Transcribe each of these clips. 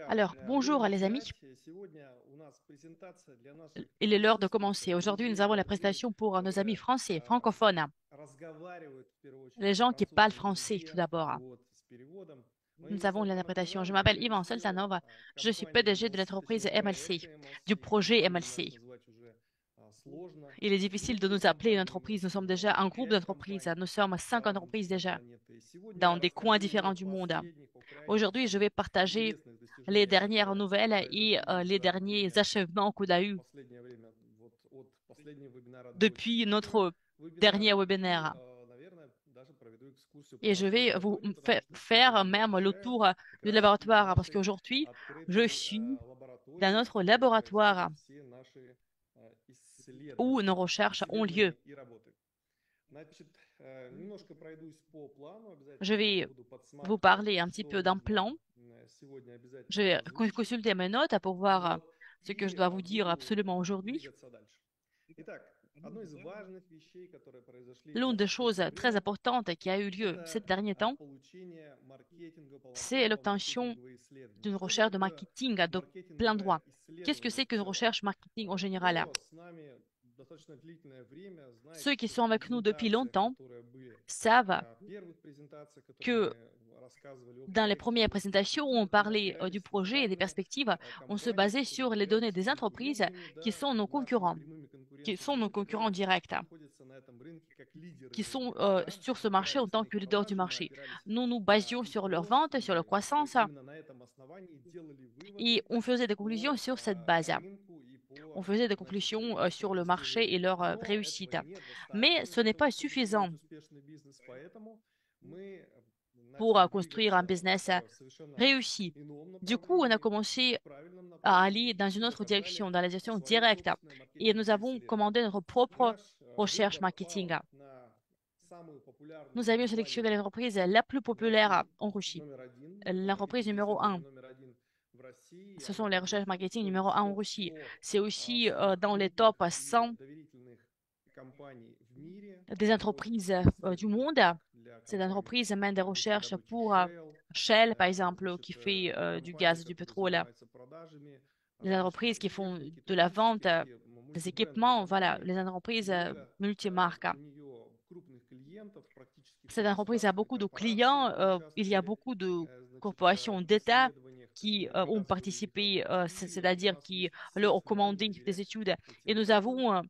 Alors, bonjour les amis, il est l'heure de commencer. Aujourd'hui, nous avons la présentation pour nos amis français, francophones, les gens qui parlent français tout d'abord. Nous avons l'interprétation. Je m'appelle Ivan Soltanov, je suis PDG de l'entreprise MLC, du projet MLC. Il est difficile de nous appeler une entreprise, nous sommes déjà un groupe d'entreprises, nous sommes 5 entreprises déjà, dans des coins différents du monde. Aujourd'hui, je vais partager les dernières nouvelles et les derniers achèvements qu'on a eus depuis notre dernier webinaire. Et je vais vous faire même le tour du laboratoire parce qu'aujourd'hui, je suis dans notre laboratoire où nos recherches ont lieu. Je vais vous parler un petit peu d'un plan. Je vais consulter mes notes pour voir ce que je dois vous dire absolument aujourd'hui. L'une des choses très importantes qui a eu lieu ces derniers temps, c'est l'obtention d'une recherche de marketing de plein droit. Qu'est-ce que c'est qu'une recherche marketing en général? Ceux qui sont avec nous depuis longtemps savent que dans les premières présentations où on parlait du projet et des perspectives, on se basait sur les données des entreprises qui sont nos concurrents directs, qui sont sur ce marché en tant que leaders du marché. Nous nous basions sur leur vente, sur leur croissance, et on faisait des conclusions sur cette base. On faisait des conclusions sur le marché et leur réussite. Mais ce n'est pas suffisant pour construire un business réussi. Du coup, on a commencé à aller dans une autre direction, dans la direction directe, et nous avons commandé notre propre recherche marketing. Nous avions sélectionné l'entreprise la plus populaire en Russie, l'entreprise numéro un. Ce sont les recherches marketing numéro un en Russie. C'est aussi dans les top 100 des entreprises du monde. Ces entreprises mènent des recherches pour Shell, par exemple, qui fait du gaz, du pétrole. Les entreprises qui font de la vente des équipements, voilà, les entreprises multimarques. Cette entreprise a beaucoup de clients. Il y a beaucoup de corporations d'État qui ont participé, c'est-à-dire qui leur ont commandé des études. Et nous avons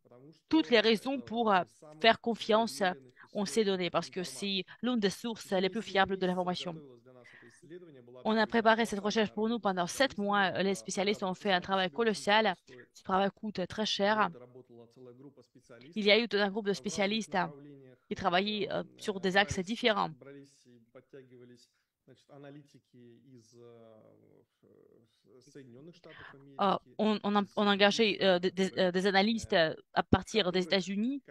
toutes les raisons pour faire confiance en ces données parce que c'est l'une des sources les plus fiables de l'information. On a préparé cette recherche pour nous pendant 7 mois. Les spécialistes ont fait un travail colossal. Ce travail coûte très cher. Il y a eu tout un groupe de spécialistes qui travaillaient sur des axes différents. On a engagé des analystes à partir des États-Unis,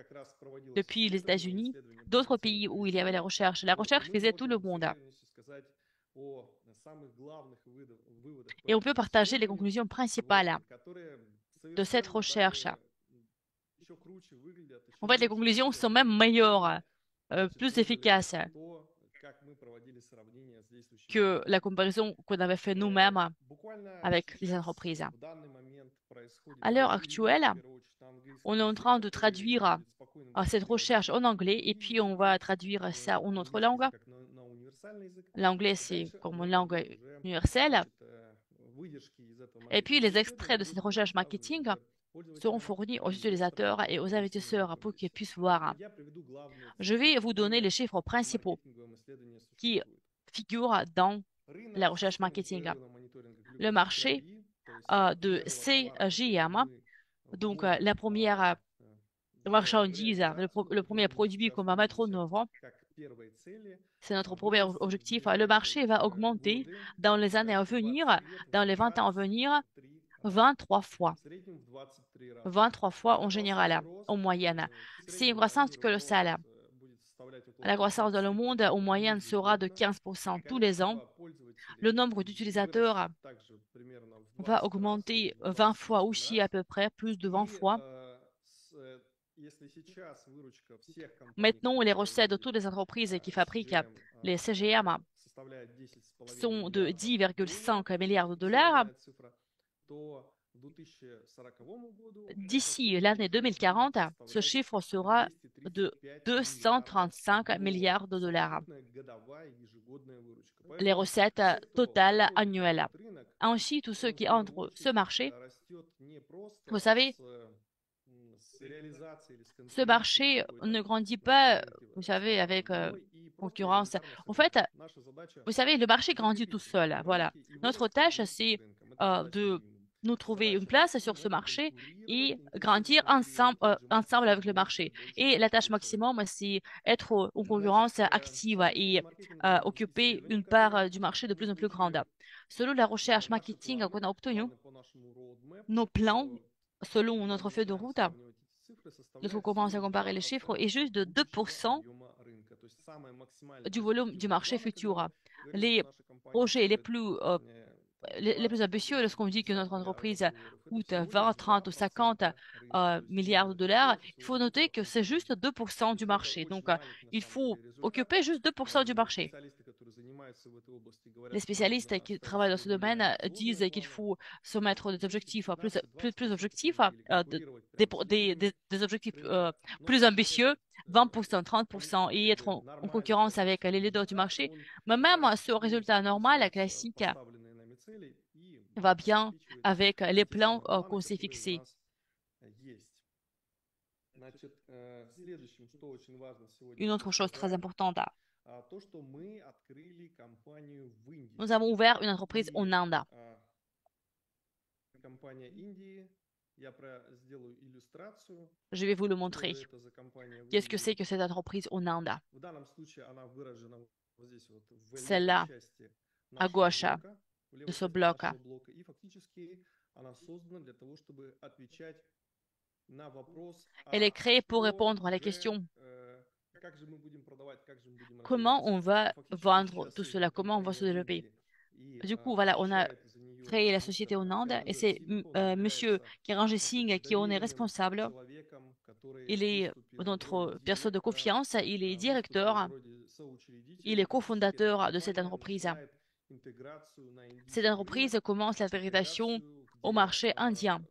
depuis les États-Unis, d'autres pays où il y avait la recherche. La recherche faisait tout le monde. Et on peut partager les conclusions principales de cette recherche. En fait, les conclusions sont même meilleures, plus efficaces que la comparaison qu'on avait fait nous-mêmes avec les entreprises. À l'heure actuelle, on est en train de traduire cette recherche en anglais et puis on va traduire ça en autre langue. L'anglais, c'est comme une langue universelle. Et puis, les extraits de cette recherche marketing seront fournis aux utilisateurs et aux investisseurs pour qu'ils puissent voir. Je vais vous donner les chiffres principaux qui figurent dans la recherche marketing. Le marché de CGM, donc la première marchandise, le premier produit qu'on va mettre en œuvre, c'est notre premier objectif. Le marché va augmenter dans les années à venir, dans les 20 ans à venir, 23 fois. 23 fois en général, en moyenne. C'est une croissance colossale. La croissance dans le monde, en moyenne, sera de 15% tous les ans. Le nombre d'utilisateurs va augmenter 20 fois aussi à peu près, plus de 20 fois. Maintenant, les recettes de toutes les entreprises qui fabriquent les CGM sont de 10,5 milliards de dollars. D'ici l'année 2040, ce chiffre sera de 235 milliards de dollars, les recettes totales annuelles. Ainsi, tous ceux qui entrent ce marché, vous savez, ce marché ne grandit pas, vous savez, avec concurrence. En fait, vous savez, le marché grandit tout seul. Voilà. Notre tâche, c'est de nous trouver une place sur ce marché et grandir ensemble avec le marché. Et la tâche maximum, c'est être en concurrence active et occuper une part du marché de plus en plus grande. Selon la recherche marketing qu'on a obtenue, nos plans, selon notre feuille de route, lorsqu'on commence à comparer les chiffres, est juste de 2% du volume du marché futur. Les projets les plus ambitieux, lorsqu'on dit que notre entreprise coûte 20, 30 ou 50 milliards de dollars, il faut noter que c'est juste 2% du marché. Donc, il faut occuper juste 2% du marché. Les spécialistes qui travaillent dans ce domaine disent qu'il faut se mettre des objectifs plus objectifs, des objectifs plus ambitieux, 20%, 30%, et être en concurrence avec les leaders du marché. Mais même ce résultat normal, classique, va bien avec les plans qu'on s'est fixés. Une autre chose très importante, nous avons ouvert une entreprise en Inde. Je vais vous le montrer. Qu'est-ce que c'est que cette entreprise en Inde? Celle-là, à gauche de ce bloc. Elle est créée pour répondre à la question comment on va vendre tout cela, comment on va se développer. Du coup, voilà, on a créé la société en Inde et c'est Monsieur Kiranjit Singh qui en est responsable. Il est notre personne de confiance, il est directeur, il est cofondateur de cette entreprise. Cette entreprise commence l'intégration au marché indien,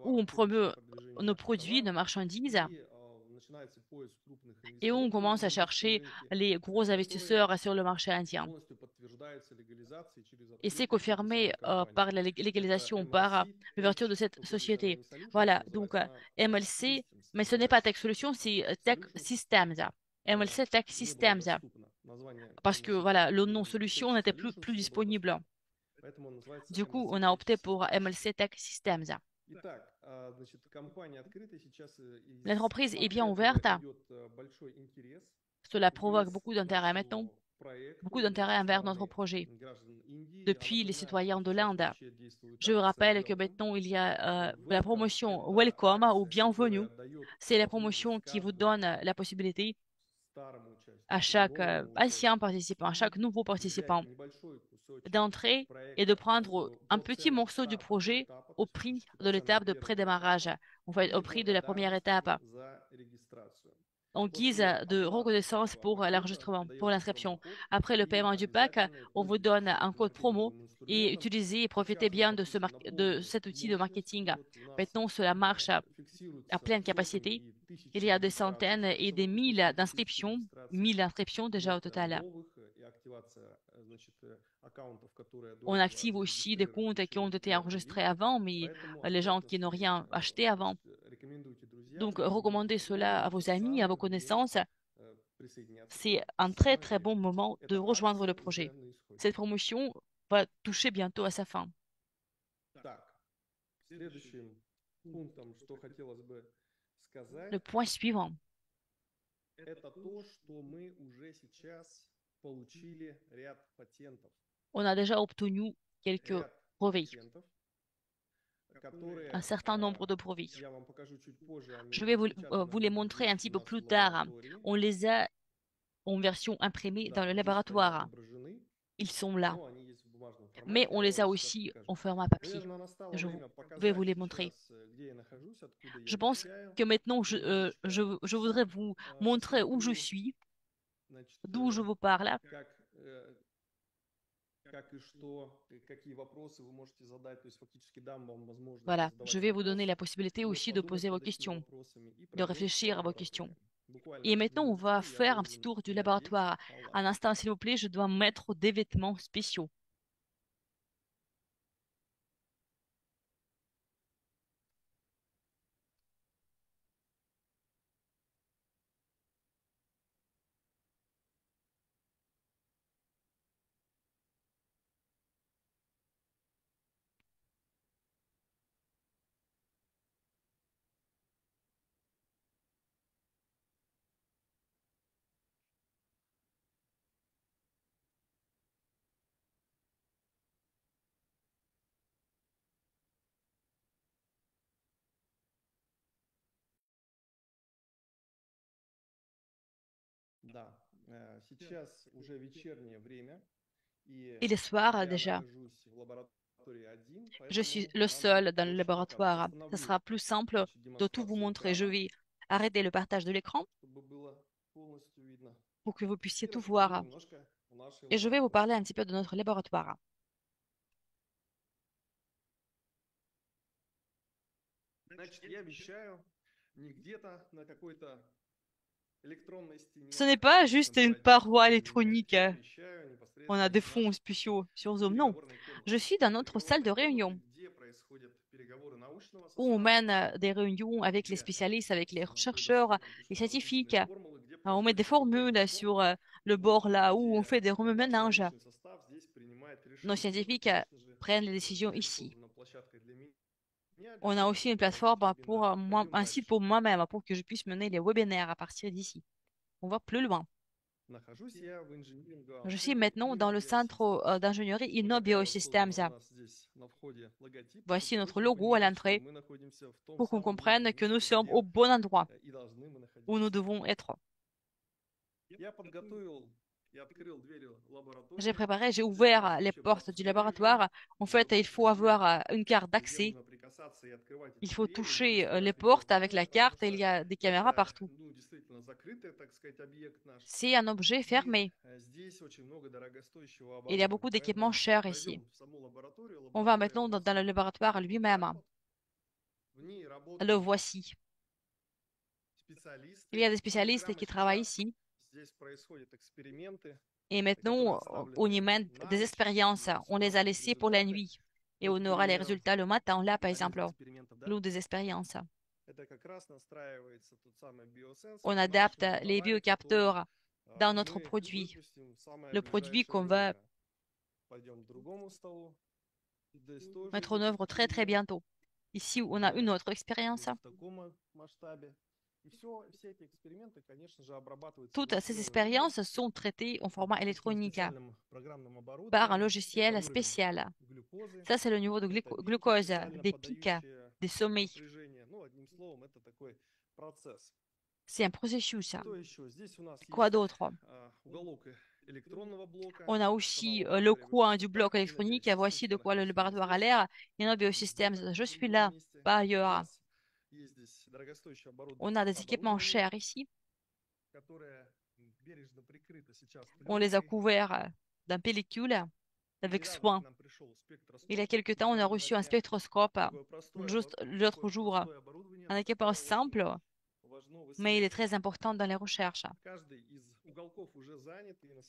où on promeut nos produits, nos marchandises, et où on commence à chercher les gros investisseurs sur le marché indien. Et c'est confirmé par la légalisation, par l'ouverture de cette société. Voilà, donc MLC, mais ce n'est pas Tech Solutions, c'est Tech Systems. MLC Tech Systems, parce que voilà, le nom solution n'était plus disponible. Du coup, on a opté pour MLC Tech Systems. L'entreprise est bien ouverte. Cela provoque beaucoup d'intérêt maintenant, beaucoup d'intérêt envers notre projet. Depuis les citoyens de l'Inde. Je rappelle que maintenant, il y a la promotion Welcome ou Bienvenue. C'est la promotion qui vous donne la possibilité à chaque ancien participant, à chaque nouveau participant, d'entrer et de prendre un petit morceau du projet au prix de l'étape de prédémarrage, en fait, au prix de la première étape, en guise de reconnaissance pour l'enregistrement, pour l'inscription. Après le paiement du pack, on vous donne un code promo et utilisez et profitez bien de cet outil de marketing. Maintenant, cela marche à pleine capacité. Il y a des centaines et des mille inscriptions déjà au total. On active aussi des comptes qui ont été enregistrés avant, mais les gens qui n'ont rien acheté avant. Donc, recommandez cela à vos amis, à vos connaissances. C'est un très très bon moment de rejoindre le projet. Cette promotion va toucher bientôt à sa fin. Le point suivant. On a déjà obtenu quelques brevets, un certain nombre de brevets. Je vais vous les montrer un petit peu plus tard. On les a en version imprimée dans le laboratoire. Ils sont là. Mais on les a aussi en format papier. Vais vous les montrer. Je pense que maintenant, je voudrais vous montrer où je suis, d'où je vous parle. Voilà, je vais vous donner la possibilité aussi de poser vos questions, de réfléchir à vos questions. Et maintenant, on va faire un petit tour du laboratoire. Un instant, s'il vous plaît, je dois mettre des vêtements spéciaux. Et le soir, déjà, je suis le seul dans le laboratoire. Ce sera plus simple de tout vous montrer. Je vais arrêter le partage de l'écran pour que vous puissiez tout voir. Et je vais vous parler un petit peu de notre laboratoire. Ce n'est pas juste une paroi électronique. On a des fonds spéciaux sur Zoom. Non, je suis dans notre salle de réunion où on mène des réunions avec les spécialistes, avec les chercheurs, les scientifiques. On met des formules sur le bord là où on fait des remue-ménages. Nos scientifiques prennent les décisions ici. On a aussi une plateforme pour moi, un site pour moi-même, pour que je puisse mener les webinaires à partir d'ici. On va plus loin. Je suis maintenant dans le centre d'ingénierie InnoBiosystems. Voici notre logo à l'entrée pour qu'on comprenne que nous sommes au bon endroit où nous devons être. J'ai ouvert les portes du laboratoire. En fait, il faut avoir une carte d'accès. Il faut toucher les portes avec la carte et il y a des caméras partout. C'est un objet fermé. Il y a beaucoup d'équipements chers ici. On va maintenant dans le laboratoire lui-même. Le voici. Il y a des spécialistes qui travaillent ici. Et maintenant, on y mène des expériences. On les a laissées pour la nuit. Et on aura les résultats le matin. Là, par exemple, l'eau des expériences. On adapte les biocapteurs dans notre produit. Le produit qu'on va mettre en œuvre très très bientôt. Ici, on a une autre expérience. Toutes ces expériences sont traitées en format électronique par un logiciel spécial. Ça, c'est le niveau de glucose, des pics, des sommets. C'est un processus. Quoi d'autre? On a aussi le coin du bloc électronique. Voici de quoi le laboratoire a l'air. InnoBiosystems, je suis là, pas ailleurs. On a des équipements chers ici. On les a couverts d'un pellicule avec soin. Il y a quelque temps, on a reçu un spectroscope, juste l'autre jour. Un équipement simple, mais il est très important dans les recherches.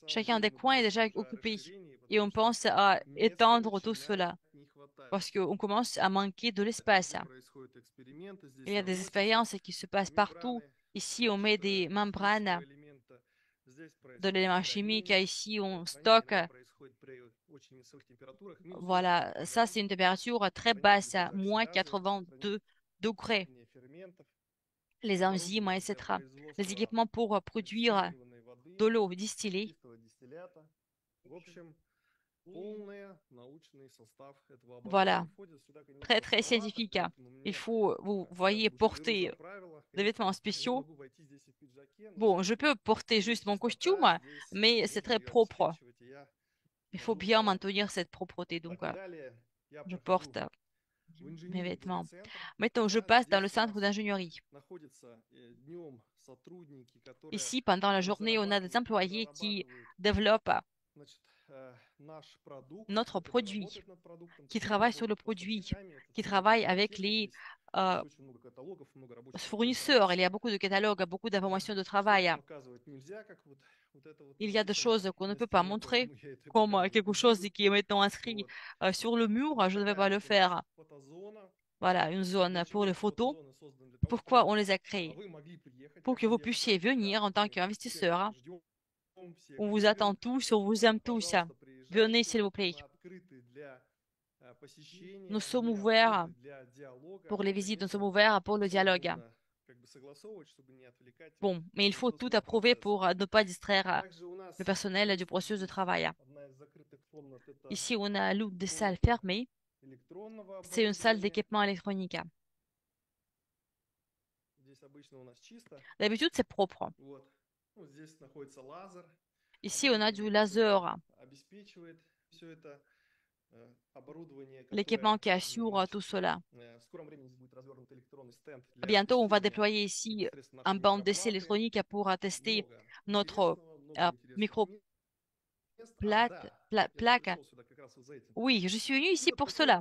Chacun des coins est déjà occupé et on pense à étendre tout cela parce qu'on commence à manquer de l'espace. Il y a des expériences qui se passent partout. Ici, on met des membranes de l'élément chimique. Ici, on stocke. Voilà, ça, c'est une température très basse, à moins 82 degrés. Les enzymes, etc. Les équipements pour produire de l'eau distillée. Voilà, très, très scientifique. Il faut, vous voyez, porter des vêtements spéciaux. Bon, je peux porter juste mon costume, mais c'est très propre. Il faut bien maintenir cette propreté. Donc, je porte mes vêtements. Maintenant, je passe dans le centre d'ingénierie. Ici, pendant la journée, on a des employés qui développent notre produit, qui travaillent sur le produit, qui travaillent avec les euh, fournisseurs. Il y a beaucoup de catalogues, beaucoup d'informations de travail. Il y a des choses qu'on ne peut pas montrer, comme quelque chose qui est maintenant inscrit sur le mur. Je ne vais pas le faire. Voilà, une zone pour les photos. Pourquoi on les a créées? Pour que vous puissiez venir en tant qu'investisseur. On vous attend tous, on vous aime tous. Venez, s'il vous plaît. Nous sommes ouverts pour les visites, nous sommes ouverts pour le dialogue. Bon, mais il faut tout approuver pour ne pas distraire le personnel du processus de travail. Ici, on a l'une des salles fermées. C'est une salle d'équipement électronique. D'habitude, c'est propre. Ici, on a du laser, l'équipement qui assure tout cela. Bientôt, on va déployer ici un banc d'essai électronique pour tester notre micro plaque. Oui, je suis venu ici pour cela.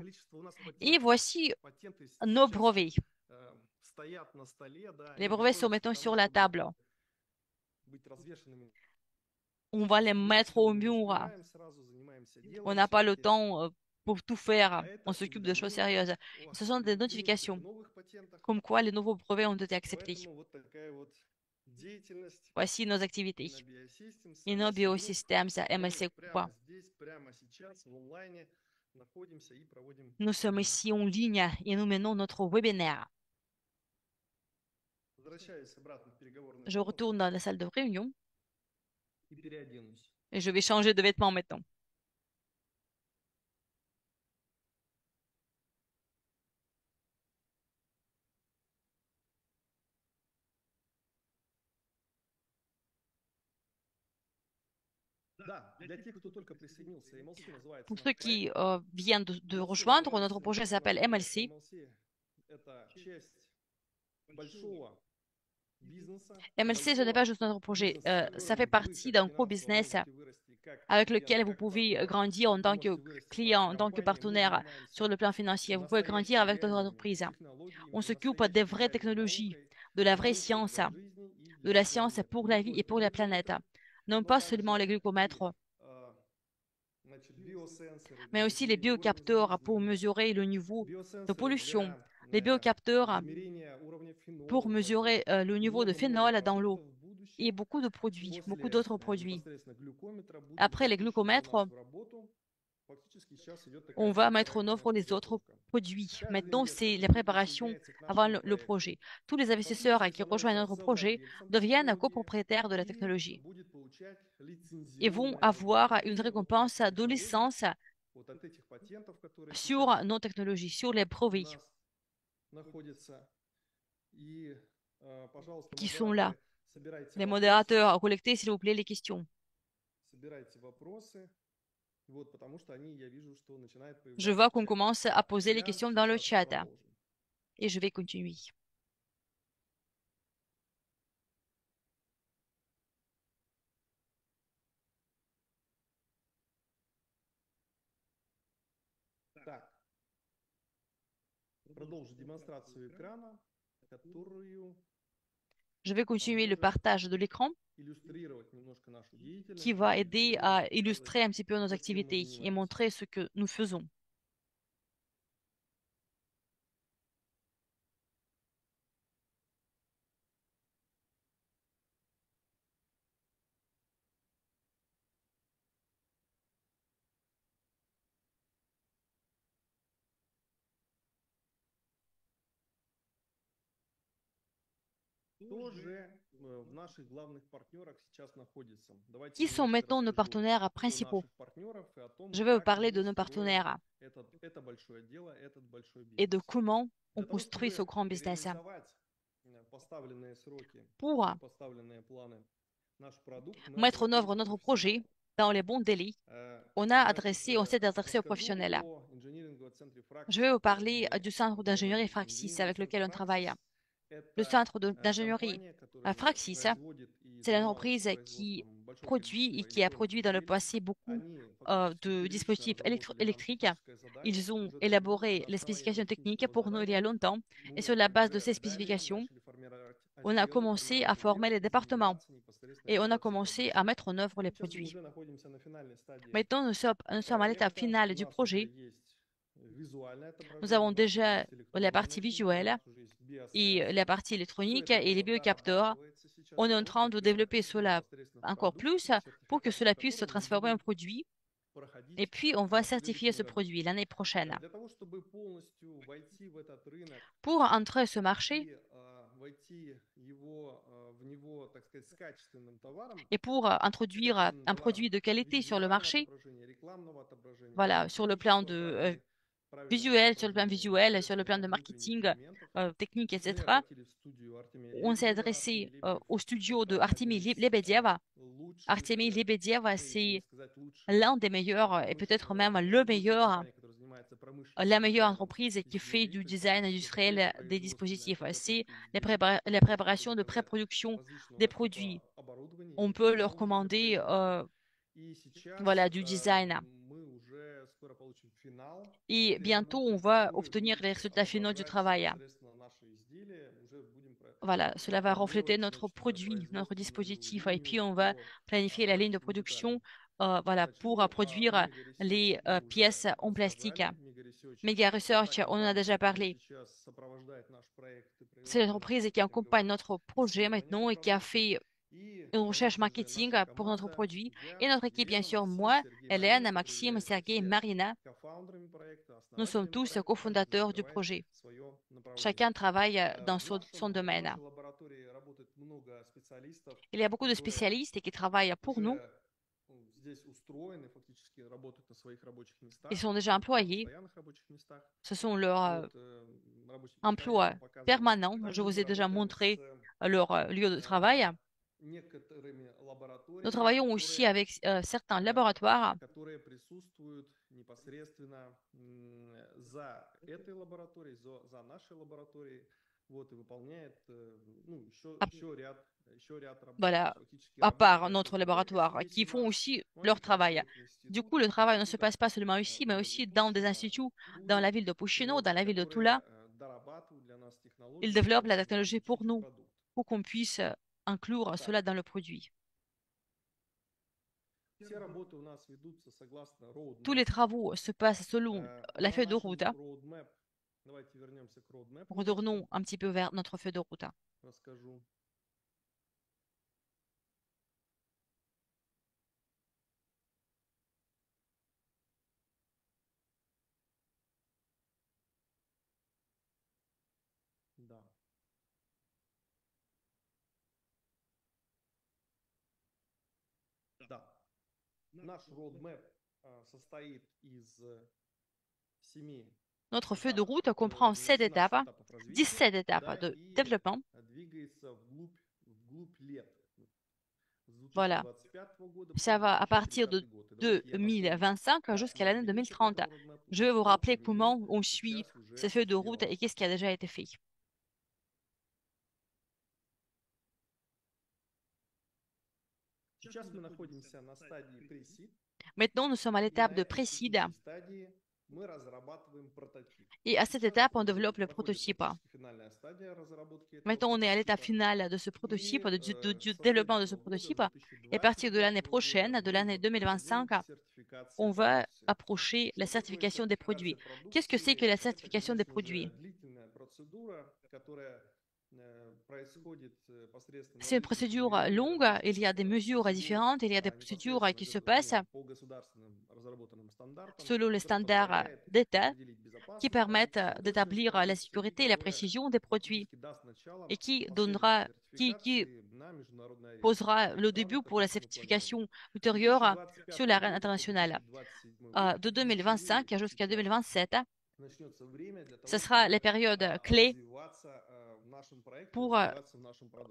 Et voici nos brevets. Les brevets sont maintenant sur la table. On va les mettre au mur. On n'a pas le temps pour tout faire. On s'occupe de choses sérieuses. Ce sont des notifications, comme quoi les nouveaux brevets ont été acceptés. Voici nos activités. Inno Biosystems MLC Coupa. Nous sommes ici en ligne et nous menons notre webinaire. Je retourne dans la salle de réunion et je vais changer de vêtements maintenant. Pour ceux qui viennent de rejoindre, notre projet s'appelle MLC. MLC, ce n'est pas juste notre projet, ça fait partie d'un gros business avec lequel vous pouvez grandir en tant que client, en tant que partenaire sur le plan financier. Vous pouvez grandir avec notre entreprise. On s'occupe des vraies technologies, de la vraie science, de la science pour la vie et pour la planète. Non pas seulement les glucomètres, mais aussi les biocapteurs pour mesurer le niveau de pollution, les biocapteurs pour mesurer le niveau de phénol dans l'eau et beaucoup de produits, beaucoup d'autres produits. Après les glucomètres, on va mettre en œuvre les autres produits. Maintenant, c'est la préparation avant le projet. Tous les investisseurs qui rejoignent notre projet deviennent copropriétaires de la technologie et vont avoir une récompense de licence sur nos technologies, sur les brevets qui sont là. Les modérateurs, collectez s'il vous plaît les questions. Je vois qu'on commence à poser les questions dans le chat et je vais continuer. Je vais continuer le partage de l'écran qui va aider à illustrer un petit peu nos activités et montrer ce que nous faisons. Qui sont maintenant nos partenaires principaux? Je vais vous parler de nos partenaires et de comment on construit ce grand business. Pour mettre en œuvre notre projet, dans les bons délais, on s'est adressé aux professionnels. Je vais vous parler du centre d'ingénierie Fraxis avec lequel on travaille. Le centre d'ingénierie Fraxis, c'est l'entreprise qui produit et qui a produit dans le passé beaucoup de dispositifs électriques. Ils ont élaboré les spécifications techniques pour nous il y a longtemps. Et sur la base de ces spécifications, on a commencé à former les départements et on a commencé à mettre en œuvre les produits. Maintenant, nous sommes à l'étape finale du projet. Nous avons déjà la partie visuelle et la partie électronique et les biocapteurs. On est en train de développer cela encore plus pour que cela puisse se transformer en produit. Et puis, on va certifier ce produit l'année prochaine. Pour entrer ce marché et pour introduire un produit de qualité sur le marché, voilà, sur le plan visuel, sur le plan visuel, sur le plan de marketing, technique, etc., on s'est adressé au studio de Artemi Lebedev. Artemi Lebedev, c'est l'un des meilleurs et peut-être même le meilleur, la meilleure entreprise qui fait du design industriel des dispositifs. C'est la préparation de pré-production des produits. On peut leur commander voilà, du design. Et bientôt, on va obtenir les résultats finaux du travail. Voilà, cela va refléter notre produit, notre dispositif. Et puis, on va planifier la ligne de production voilà, pour produire les pièces en plastique. Mega Research, on en a déjà parlé. C'est l'entreprise qui accompagne notre projet maintenant et qui a fait une recherche marketing pour notre produit. Et notre équipe, bien sûr, moi, Hélène, Maxime, Sergei, Marina, nous sommes tous cofondateurs du projet. Chacun travaille dans son domaine. Il y a beaucoup de spécialistes qui travaillent pour nous. Ils sont déjà employés. Ce sont leurs emplois permanents. Je vous ai déjà montré leur lieu de travail. Nous travaillons aussi avec certains laboratoires voilà, à part notre laboratoire, qui font aussi leur travail. Du coup, le travail ne se passe pas seulement ici, mais aussi dans des instituts, dans la ville de Pushino, dans la ville de Tula. Ils développent la technologie pour nous, pour qu'on puisse inclure cela dans le produit. Tous les travaux se passent selon la feuille de route. Retournons un petit peu vers notre feuille de route. Notre feuille de route comprend 7 étapes, 17 étapes de développement. Voilà. Ça va à partir de 2025 jusqu'à l'année 2030. Je vais vous rappeler comment on suit cette feuille de route et qu'est-ce qui a déjà été fait. Maintenant, nous sommes à l'étape de précide. Et à cette étape, on développe le prototype. Maintenant, on est à l'étape finale de ce prototype, du développement de ce prototype. Et à partir de l'année prochaine, de l'année 2025, on va approcher la certification des produits. Qu'est-ce que c'est que la certification des produits? C'est une procédure longue, il y a des mesures différentes, il y a des procédures qui se passent selon les standards d'État qui permettent d'établir la sécurité et la précision des produits et qui posera le début pour la certification ultérieure sur l'arène internationale. De 2025 jusqu'à 2027, ce sera la période clé pour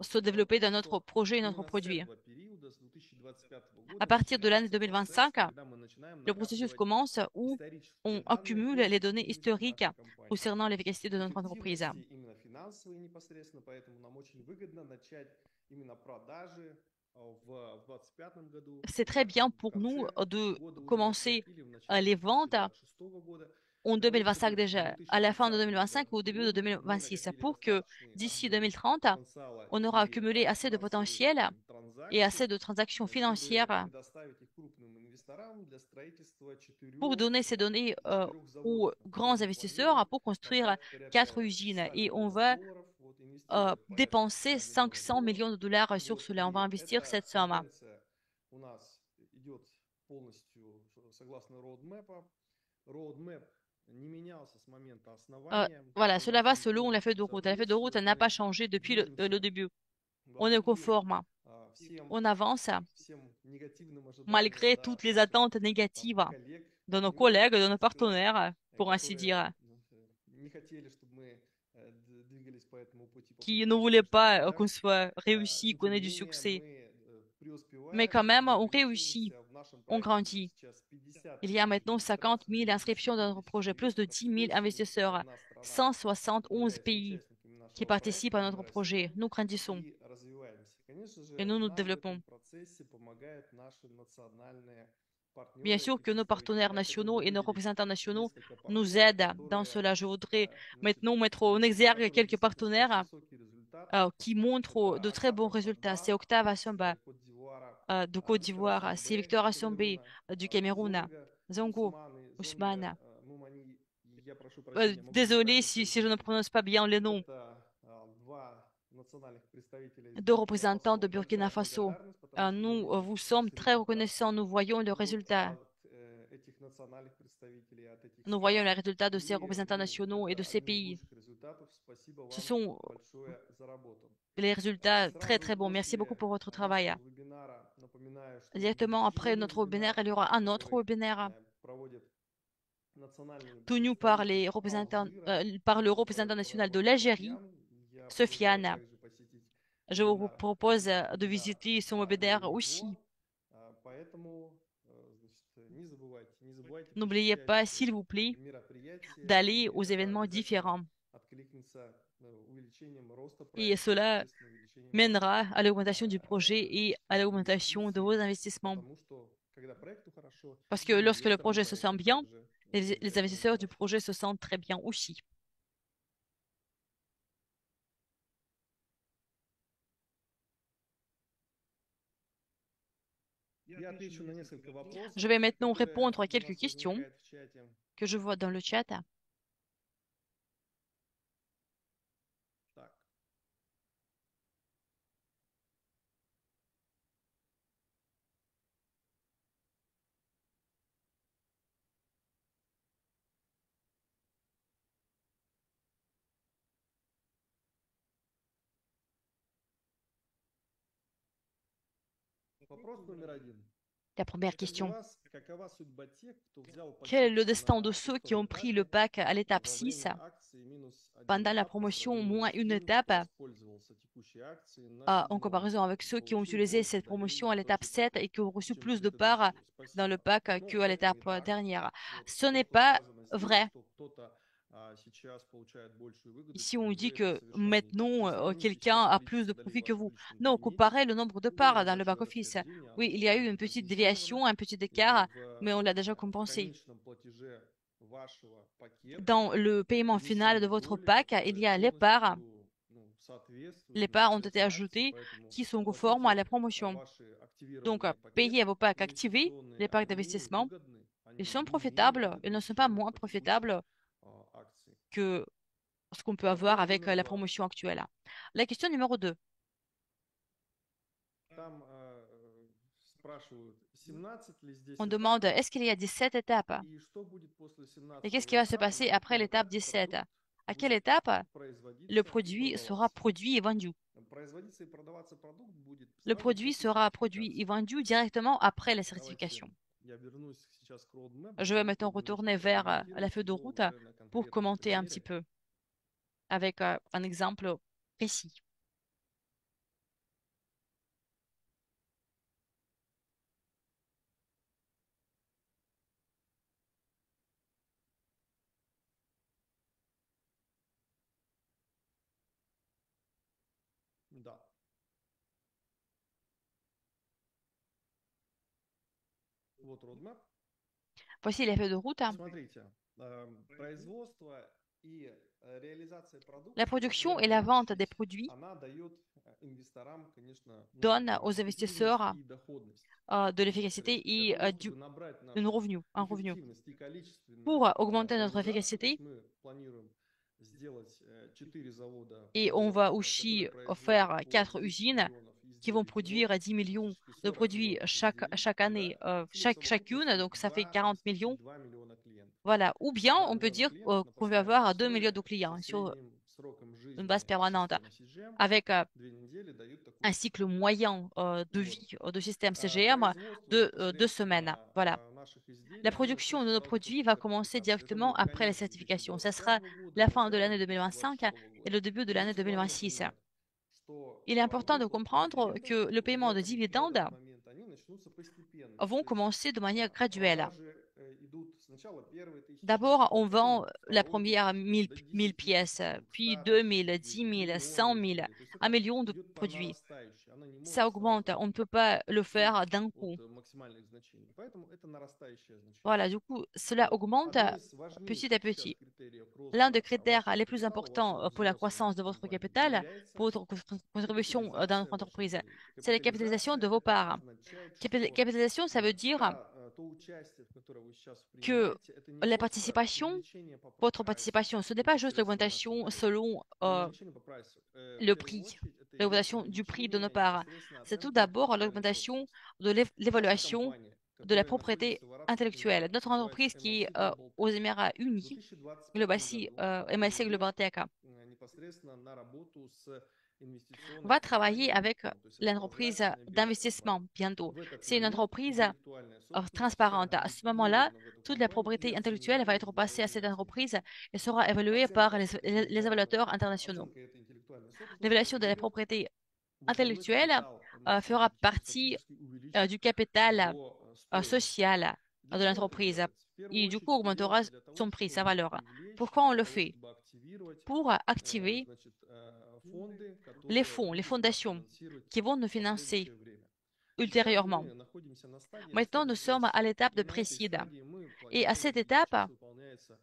se développer dans notre projet et notre produit. À partir de l'année 2025, le processus commence où on accumule les données historiques concernant l'efficacité de notre entreprise. C'est très bien pour nous de commencer les ventes en 2025 déjà, à la fin de 2025 ou au début de 2026, pour que d'ici 2030, on aura accumulé assez de potentiel et assez de transactions financières pour donner ces données aux grands investisseurs pour construire 4 usines. Et on va dépenser 500 millions de dollars sur cela. On va investir cette somme. Euh, voilà, cela va selon la feuille de route. La feuille de route n'a pas changé depuis le début. On est conforme. On avance malgré toutes les attentes négatives de nos collègues, de nos partenaires, pour ainsi dire, qui ne voulaient pas qu'on soit réussi, qu'on ait du succès. Mais quand même, on réussit, on grandit. Il y a maintenant 50 000 inscriptions dans notre projet, plus de 10 000 investisseurs, 171 pays qui participent à notre projet. Nous grandissons et nous nous développons. Bien sûr que nos partenaires nationaux et nos représentants nationaux nous aident dans cela. Je voudrais maintenant mettre en exergue quelques partenaires qui montrent de très bons résultats. C'est Octave Assomba de Côte d'Ivoire, c'est Victor Assombe du Cameroun, Zongo Ousmane. Désolé si je ne prononce pas bien les noms. De représentants de Burkina Faso. Nous vous sommes très reconnaissants. Nous voyons le résultat. Nous voyons les résultats de ces représentants nationaux et de ces pays. Ce sont les résultats très très bons. Merci beaucoup pour votre travail. Directement après notre webinaire, il y aura un autre webinaire tenu par par le représentant national de l'Algérie, Sofiane. Je vous propose de visiter son webinaire aussi. N'oubliez pas, s'il vous plaît, d'aller aux événements différents. Et cela mènera à l'augmentation du projet et à l'augmentation de vos investissements. Parce que lorsque le projet se sent bien, les investisseurs du projet se sentent très bien aussi. Je vais maintenant répondre à quelques questions que je vois dans le chat. La première question. Quel est le destin de ceux qui ont pris le pack à l'étape 6 pendant la promotion moins une étape en comparaison avec ceux qui ont utilisé cette promotion à l'étape 7 et qui ont reçu plus de parts dans le pack qu'à l'étape dernière? Ce n'est pas vrai. Ici, on dit que maintenant, quelqu'un a plus de profit que vous. Non, comparez le nombre de parts dans le back-office. Oui, il y a eu une petite déviation, un petit écart, mais on l'a déjà compensé. Dans le paiement final de votre pack, il y a les parts. Les parts ont été ajoutées qui sont conformes à la promotion. Donc, payez vos packs activés, les packs d'investissement. Ils sont profitables, ils ne sont pas moins profitables que ce qu'on peut avoir avec la promotion actuelle. La question numéro 2. On demande, est-ce qu'il y a 17 étapes? Et qu'est-ce qui va se passer après l'étape 17? À quelle étape le produit sera produit et vendu? Le produit sera produit et vendu directement après la certification. Je vais maintenant retourner vers la feuille de route pour commenter un petit peu avec un exemple précis. Да. Вот roadmap. Voici les feuilles de route. Смотрите, производство и реализация La продуктов production et la vente des определенную produits она дает инвесторам, конечно, ну, donnent aux эффективность investisseurs и доходность. de То есть l'efficacité для et того, чтобы набрать нашу un revenu. эффективность и количественно Pour augmenter notre реализацию, то есть efficacité, мы планируем сделать 4 завода et on va aussi которые производят faire по 4 10 usines миллионов qui vont изделий в год, produire 10 millions практически de 40 produits миллионов изделий, chaque année, да, и в chacune, совокупности donc ça fait 40 millions. 2 миллиона клиентов. Voilà. Ou bien 2 on peut миллиона dire клиентов на qu'on va постоянной avoir 2 millions основе de со clients sur средним сроком une base жизни permanente, системы CGM avec 2 недели дают un такой cycle эффект. moyen de Вот. vie de système CGM Производство de 2 semaines. непосредственно Voilà. наших La изделий, оно production начнется de nos сразу produits после va commencer сертификации. Это directement будет après la конец certification. 2025 Ça sera года и la fin de начало l'année 2025 2026 et года. le début de l'année Здесь важно 2026. понимать, что Il est important de выплаты comprendre дивидендов que le в paiement de dividendes этот момент, они начнутся постепенно. vont То есть commencer de manière graduelle. продажи идут сначала первые 1000 D'abord, on штук, vend потом la второй première 1000 штук, 1000, до 1000 10 000 pièces, штук, puis 100 deux тысяч mille, изделий, 10 000, миллион 100 000, изделий. То есть un это million de идет по produits. нарастающей. Она не Ça может augmente. сразу On ne peut pas le достичь faire d'un вот coup. максимальных значений. Поэтому это нарастающее значение. Voilà, du coup, cela Вот. augmente Одно из petit à важнейших сейчас petit. критериев L'un des роста critères вашего les plus капитала, importants вашего pour la взноса croissance de в votre компанию capital, pour является votre contribution dans капитализация notre вашей entreprise, империи. c'est la capitalisation Капитализация– de vos это parts. означает, что Capitalisation, ça veut dire то участие, в которое вы сейчас que принимаете, это не la просто participation, увеличение по votre прайсу participation, ce n'est pas juste непосредственно нашей l'augmentation доли, selon не увеличение по прайсу. В le первую prix, очередь это идет l'augmentation du prix de nos увеличение parts. непосредственно C'est tout оценки d'abord интеллектуальной l'augmentation собственности. de Наша l'évaluation компания, de la которая propriété находится в Арабских intellectuelle. Эмиратах, Notre называется entreprise qui est MLC Global aux Tech, Émirats в Unis, 2025 Globacy, году MLC Global перейдет Tech, непосредственно на работу с инвестиционной va travailler компанией avec Виком. То есть это l'entreprise прозрачная d'investissement бизнес-компания. bientôt. В этот C'est une момент entreprise интеллектуальная собственность вся transparente. À будет ce moment-là, вложена в эту toute la компанию и propriété intellectuelle va être оцениваться passée à cette международными entreprise оценщиками. et sera évaluée par les évaluateurs internationaux. Оценка этой интеллектуальной собственности L'évaluation de la будет propriété в основной intellectuelle капитал MLC fera включить, partie фактически увеличить du capital его стоимость. social Для de чего это l'entreprise делается? В первую et du coup очередь это augmentera делается для того, son prix, sa чтобы valeur. привлечь Pourquoi и on для le того, fait? чтобы активировать Pour activer значит, фонды, les которые fonds, les будут нас fondations финансировать qui vont nous в financer последующее время. Сейчас ultérieurement. мы находимся на стадии Maintenant, nous Seed sommes à Investing. l'étape de И на этой pré-seed. стадии мы Et à планируем, cette и étape, сейчас выполняется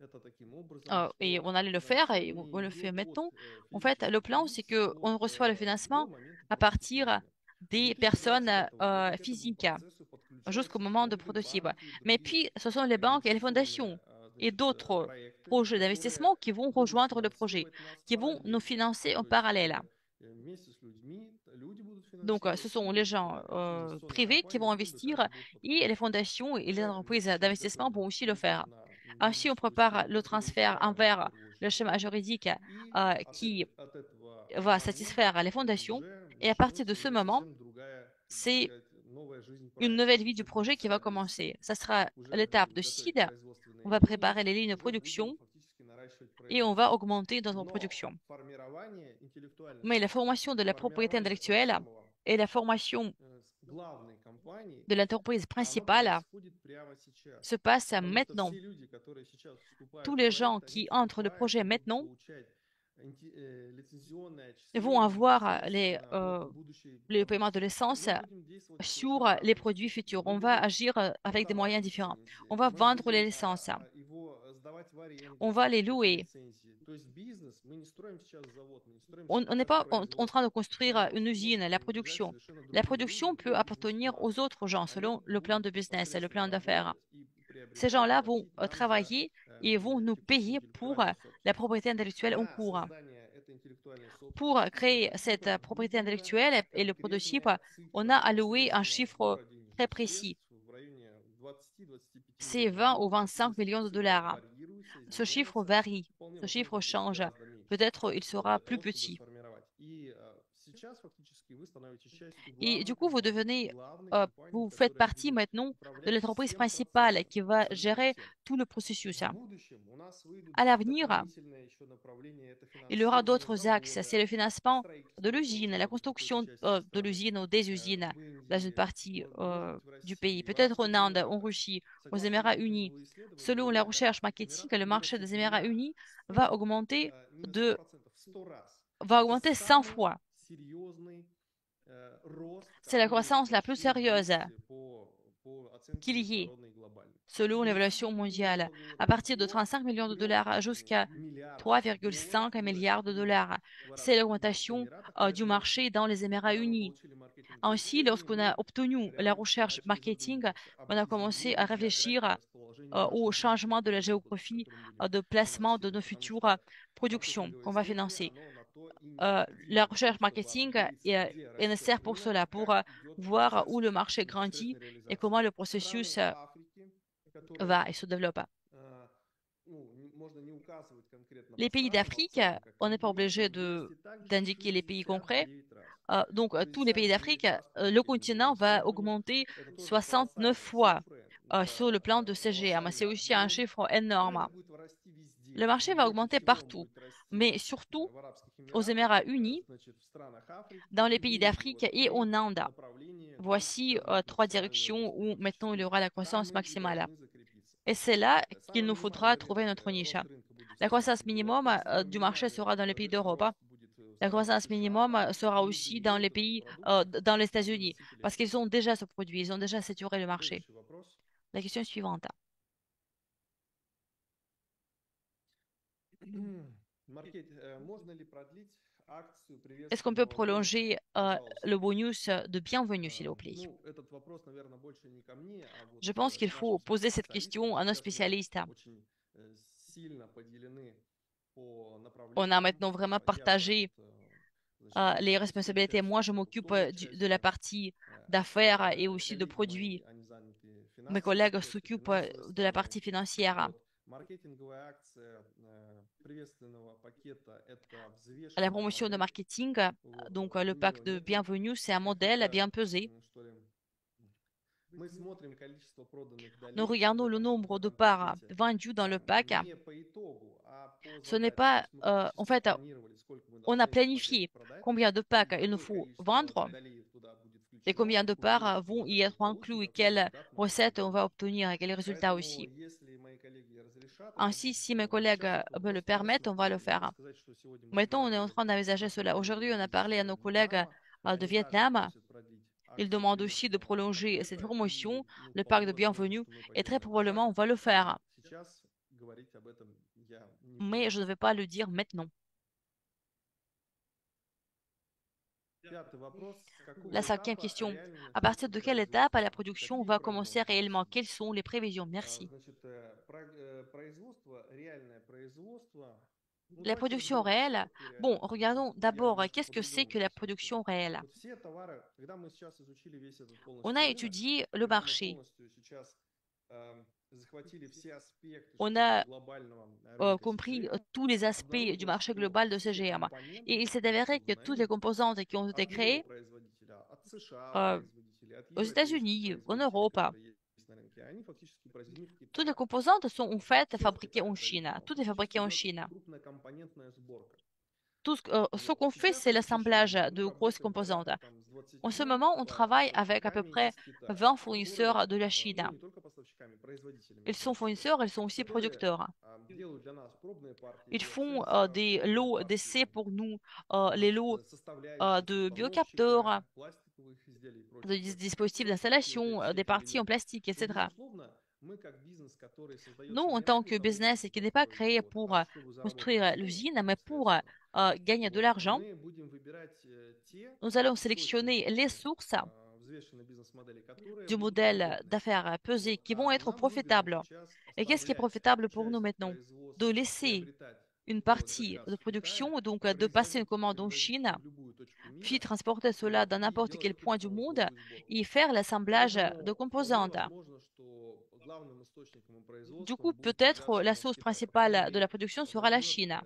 это таким образом, et что on allait le faire et on финансирование le fait идет от maintenant. En fait, le физических plan, c'est лиц que on reçoit le до financement момента à partir прототипирования. С des personnes 2025 года к этому physiques процессу jusqu'au подключаются moment de фонды, prototype. банки и Mais другие puis, ce sont les banques et les инвестиционные fondations et d'autres проекты, projets которые d'investissement qui vont будут rejoindre le projet, финансировать нас qui vont nous параллельно. financer en То есть parallèle. вместе с людьми, люди будут Donc, ce финансировать, sont и les gens эти инвестиционные privés qui компании, vont фонды investir также будут et les подключаться. fondations et les Мы entreprises сейчас d'investissement готовим vont aussi le переход faire. на Ainsi, on юридическую prépare схему, le которая transfert устраивает в envers первую le очередь schéma фонды, juridique и qui от этого va satisfaire момента les fondations. уже Et à partir de начнется ce уже moment, совсем другая, так c'est сказать, новая жизнь une проекта. nouvelle То vie есть du это будет projet qui va вторая commencer. seed, Ça sera уже когда l'étape будем de готовить seed. On производственные va линии, préparer les lignes de уже будем production фактически наращивать et on производство. va augmenter notre Но production. формирование интеллектуальной Mais la собственности, formation de la propriété формирование intellectuelle самого et la formation главной компании, de l'entreprise оно principale происходит прямо сейчас. se passe Потому что maintenant. все люди, которые сейчас Tous вступают в les gens проект, они qui entrent le вступают projet и будут maintenant получать лицензионное vont отчисление avoir непосредственно от будущей le paiement de продукции. l'essence Мы будем действовать sur совершенно les разным produits способом. futurs. Мы On va будем agir avec des продавать moyens différents. лицензии, On va мы vendre les будем licences. его сдавать в On аренду, va les эти louer. лицензии. То есть бизнес, мы не строим сейчас завод, мы не строим On n'est сейчас pas en train производство. de construire une Производство может usine, la принадлежать production. совершенно La другим production людям peut и appartenir бизнес-плану. aux autres gens Они selon le plan будут de business, le непосредственно plan d'affaires. работать и Ces приобретать, gens-là vont платить нам за travailler et vont nous текущую payer pour интеллектуальную la собственность. propriété intellectuelle en На cours. создание этой интеллектуальной Pour собственности, créer cette прототипа propriété выделена intellectuelle et le prototype, конкретная on a цифра alloué un непосредственно в chiffre городе très денежных précis. средств в районе 20-25 C'est миллионов 20 ou долларов. 25 millions de Цифра dollars. варьируется, Ce chiffre изменяется. varie, Вполне ce chiffre возможно, будет change. гораздо меньше. Peut-être il Вот, sera для plus того, чтобы petit. сформировать. И сейчас фактически Et du coup, vous faites partie maintenant de l'entreprise principale qui va gérer tout le processus. À l'avenir, il y aura d'autres axes. C'est le financement de l'usine, la construction de l'usine ou des usines dans une partie du pays, peut-être en Inde, en Russie, aux Émirats unis. Selon la recherche marketing, le marché des Émirats unis va augmenter de, va augmenter 100 fois. C'est la croissance la plus sérieuse qu'il y ait, selon l'évaluation mondiale, à partir de 35 millions de dollars jusqu'à 3,5 milliards de dollars. C'est l'augmentation du marché dans les Émirats unis. Ainsi, lorsqu'on a obtenu la recherche marketing, on a commencé à réfléchir au changement de la géographie de placement de nos futures productions qu'on va financer. La recherche marketing est nécessaire pour cela, pour voir où le marché grandit et comment le processus va et se développe. Les pays d'Afrique, on n'est pas obligé d'indiquer les pays concrets. Donc, tous les pays d'Afrique, le continent va augmenter 69 fois sur le plan de CGM. C'est aussi un chiffre énorme. Le marché va augmenter partout, mais surtout aux Émirats unis, dans les pays d'Afrique et en Inde. Voici trois directions où maintenant il y aura la croissance maximale. Et c'est là qu'il nous faudra trouver notre niche. La croissance minimum du marché sera dans les pays d'Europe. La croissance minimum sera aussi dans les pays, dans les États-Unis, parce qu'ils ont déjà ce produit, ils ont déjà saturé le marché. La question suivante. Est-ce qu'on peut prolonger le bonus de bienvenue, s'il vous plaît? Je pense qu'il faut poser cette question à nos spécialistes. On a maintenant vraiment partagé les responsabilités. Moi, je m'occupe de la partie d'affaires et aussi de produits. Mes collègues s'occupent de la partie financière. La promotion de marketing, donc le pack de bienvenue, c'est un modèle bien pesé. Nous regardons le nombre de parts vendues dans le pack. Ce n'est pas, en fait, on a planifié combien de packs il nous faut vendre et combien de parts vont y être inclus et quelles recettes on va obtenir et quels résultats aussi. Ainsi, si mes collègues me le permettent, on va le faire. Maintenant, on est en train d'envisager cela. Aujourd'hui, on a parlé à nos collègues de Vietnam. Ils demandent aussi de prolonger cette promotion. Le parc de bienvenue et très probablement, on va le faire. Mais je ne vais pas le dire maintenant. La cinquième question. À partir de quelle étape la production va commencer réellement? Quelles sont les prévisions? Merci. La production réelle. Bon, regardons d'abord, qu'est-ce que c'est que la production réelle? On a étudié le marché. On a compris tous les aspects du marché global de CGM. Et il s'est avéré que toutes les composantes qui ont été créées euh, aux États-Unis, en Europe, toutes les composantes sont en fait fabriquées en Chine. Tout est fabriqué en Chine. Ce qu'on fait, c'est l'assemblage de grosses composantes. En ce moment, on travaille avec à peu près 20 fournisseurs de la Chine. Ils sont fournisseurs, ils sont aussi producteurs. Ils font des lots d'essais pour nous, les lots de biocapteurs, de dispositifs d'installation, des parties en plastique, etc. Nous, en tant que business qui n'est pas créé pour construire l'usine, mais pour gagner de l'argent, nous allons sélectionner les sources du modèle d'affaires pesé qui vont être profitables. Et qu'est-ce qui est profitable pour nous maintenant? De laisser une partie de production, donc de passer une commande en Chine, puis transporter cela dans n'importe quel point du monde et faire l'assemblage de composantes. Du coup, peut-être la source principale de la production sera la Chine.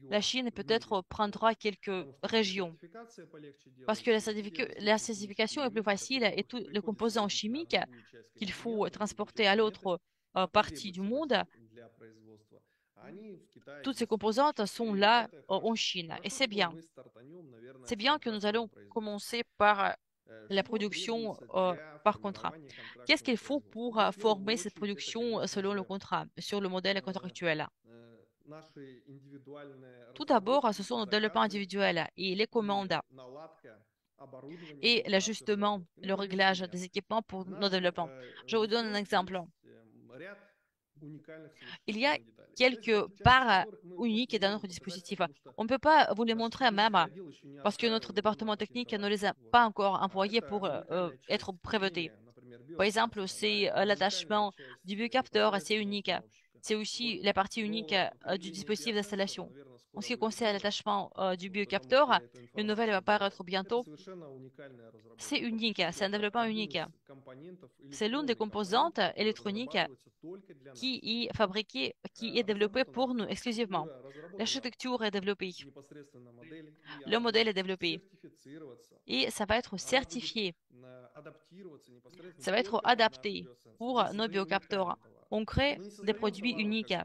La Chine peut-être prendra quelques régions parce que la certification est plus facile et tous les composants chimiques qu'il faut transporter à l'autre partie du monde, toutes ces composantes sont là en Chine et c'est bien. C'est bien que nous allons commencer par la production par contrat. Qu'est-ce qu'il faut pour former cette production selon le contrat, sur le modèle contractuel? Tout d'abord, ce sont nos développements individuels et les commandes et l'ajustement, le réglage des équipements pour nos développements. Je vous donne un exemple. Il y a quelques parts uniques dans notre dispositif. On ne peut pas vous les montrer même parce que notre département technique ne les a pas encore envoyés pour être brevetés. Par exemple, c'est l'attachement du biocapteur, c'est unique. C'est aussi la partie unique du dispositif d'installation. En ce qui concerne l'attachement du biocapteur, une nouvelle va paraître bientôt. C'est unique, c'est un développement unique. C'est l'une des composantes électroniques qui est fabriquée, qui est développée pour nous exclusivement. L'architecture est développée, le modèle est développé et ça va être certifié, ça va être adapté pour nos biocapteurs. On crée des produits uniques.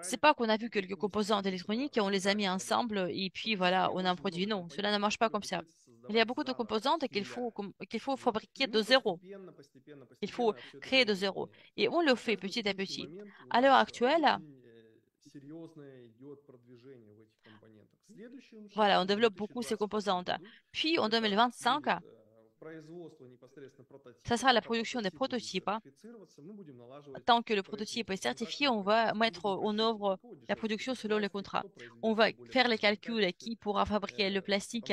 C'est pas qu'on a vu quelques composantes électroniques et on les a mis ensemble et puis voilà, on a un produit. Non, cela ne marche pas comme ça. Il y a beaucoup de composantes qu'il faut fabriquer de zéro. Il faut créer de zéro. Et on le fait petit à petit. À l'heure actuelle, voilà, on développe beaucoup ces composantes. Puis en 2025, ça sera la production des prototypes. Tant que le prototype est certifié, on va mettre en œuvre la production selon les contrats. On va faire les calculs qui pourra fabriquer le plastique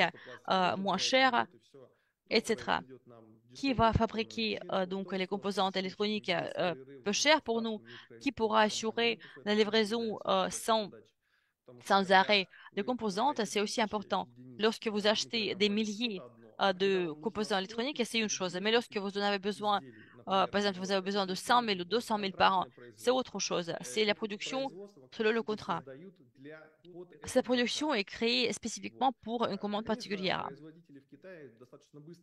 moins cher, etc. Qui va fabriquer donc les composantes électroniques peu chères pour nous, qui pourra assurer la livraison sans arrêt de composantes, c'est aussi important. Lorsque vous achetez des milliers de composants électroniques, c'est une chose, mais lorsque vous en avez besoin, par exemple, vous avez besoin de 100 000 ou 200 000 par an, c'est autre chose. C'est la production selon le contrat. Cette production est créée spécifiquement pour une commande particulière.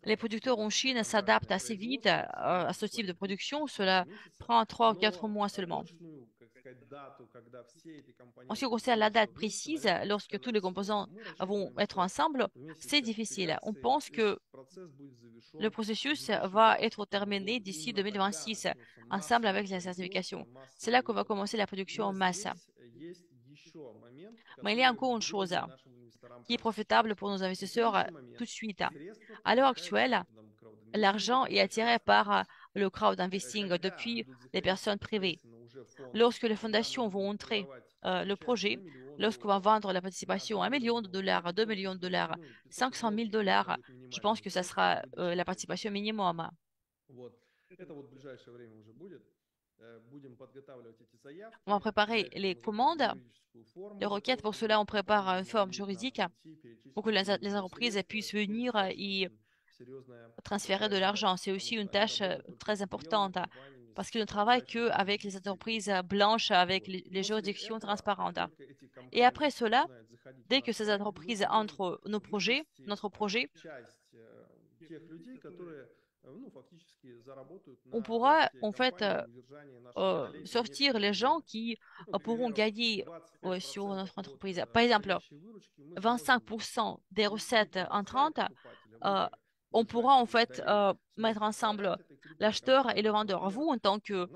Les producteurs en Chine s'adaptent assez vite à ce type de production. Cela prend 3 ou 4 mois seulement. En ce qui concerne la date précise, lorsque tous les composants vont être ensemble, c'est difficile. On pense que le processus va être terminé d'ici 2026, ensemble avec la certification. C'est là qu'on va commencer la production en masse. Mais il y a encore une chose qui est profitable pour nos investisseurs tout de suite. À l'heure actuelle, l'argent est attiré par le crowd investing depuis les personnes privées. Lorsque les fondations vont entrer le projet, lorsqu'on va vendre la participation à 1 million de dollars, 2 millions de dollars, 500 000 dollars, je pense que ça sera la participation minimum. On va préparer les commandes, les requêtes. Pour cela, on prépare une forme juridique pour que les entreprises puissent venir et transférer de l'argent. C'est aussi une tâche très importante parce qu'ils ne travaillent qu'avec les entreprises blanches, avec les juridictions transparentes. Et après cela, dès que ces entreprises entrent notre projet, on pourra en fait sortir les gens qui pourront gagner sur notre entreprise. Par exemple, 25% des recettes entrantes, euh, on pourra en fait mettre ensemble l'acheteur et le vendeur. Vous, en tant que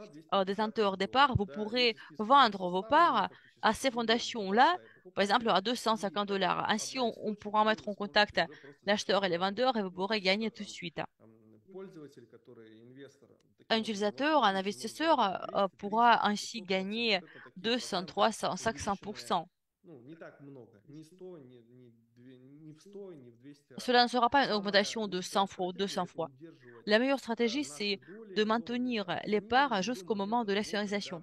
détenteur des parts, vous pourrez vendre vos parts à ces fondations-là, par exemple, à 250 dollars. Ainsi, on pourra mettre en contact l'acheteur et le vendeur et vous pourrez gagner tout de suite. Un utilisateur, un investisseur pourra ainsi gagner 200, 300, 500%. Cela ne sera pas une augmentation de 100 fois ou 200 fois. La meilleure stratégie, c'est de maintenir les parts jusqu'au moment de l'actionnarisation.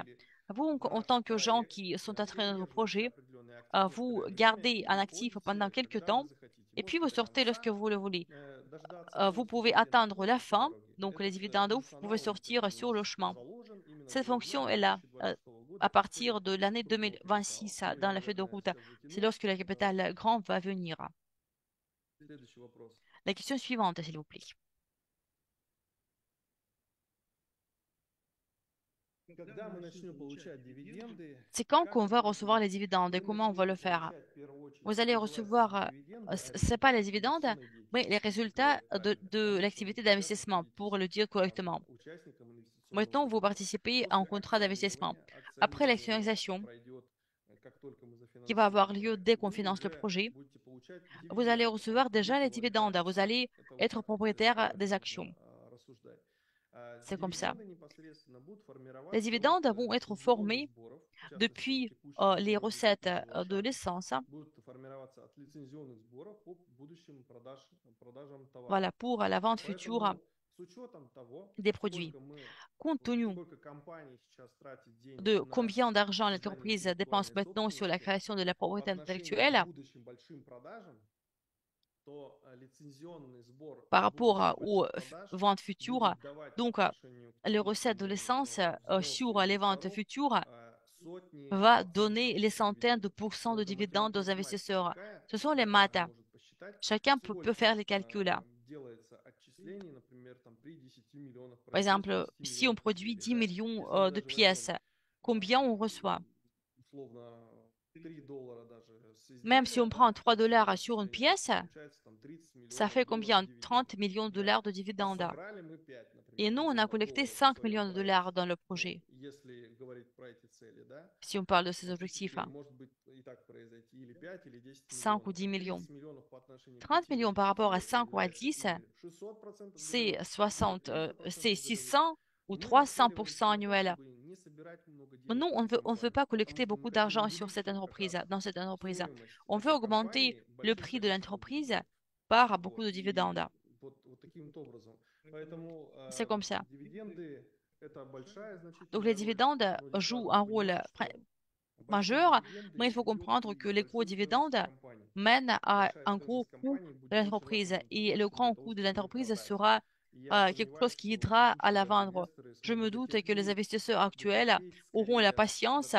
technique. Vous, en tant que gens qui sont entraîneurs de projet, vous gardez un actif pendant quelques temps et puis vous sortez lorsque vous le voulez. Vous pouvez atteindre la fin, donc les dividendes, vous pouvez sortir sur le chemin. Cette fonction est là. à partir de l'année 2026 dans la feuille de route. C'est lorsque le capital grand va venir. La question suivante, s'il vous plaît. C'est quand qu'on va recevoir les dividendes et comment on va le faire? Vous allez recevoir, c'est pas les dividendes, mais les résultats de l'activité d'investissement, pour le dire correctement. Maintenant, vous participez à un contrat d'investissement. Après l'actionnalisation, qui va avoir lieu dès qu'on finance le projet, vous allez recevoir déjà les dividendes. Vous allez être propriétaire des actions. C'est comme ça. Les dividendes vont être formés depuis les recettes de l'essence, voilà, pour la vente future des produits. Compte tenu de combien d'argent l'entreprise dépense maintenant sur la création de la propriété intellectuelle par rapport aux ventes futures, donc les recettes de l'essence sur les ventes futures va donner les centaines de pourcents de dividendes aux investisseurs. Ce sont les maths. Chacun peut faire les calculs. Par exemple, si on produit 10 millions de pièces, combien on reçoit? Même si on prend 3 dollars sur une pièce, ça fait combien? 30 millions de dollars de dividendes. Et nous, on a collecté 5 millions de dollars dans le projet, si on parle de ces objectifs, 5 ou 10 millions. 30 millions par rapport à 5 ou à 10, c'est 60, c'est 600 ou 300% annuel. Nous, on ne veut pas collecter beaucoup d'argent sur cette entreprise, dans cette entreprise. On veut augmenter le prix de l'entreprise par beaucoup de dividendes. C'est comme ça. Donc, les dividendes jouent un rôle majeur, mais il faut comprendre que les gros dividendes mènent à un gros coût de l'entreprise et le grand coût de l'entreprise sera quelque chose qui aidera à la vendre. Je me doute que les investisseurs actuels auront la patience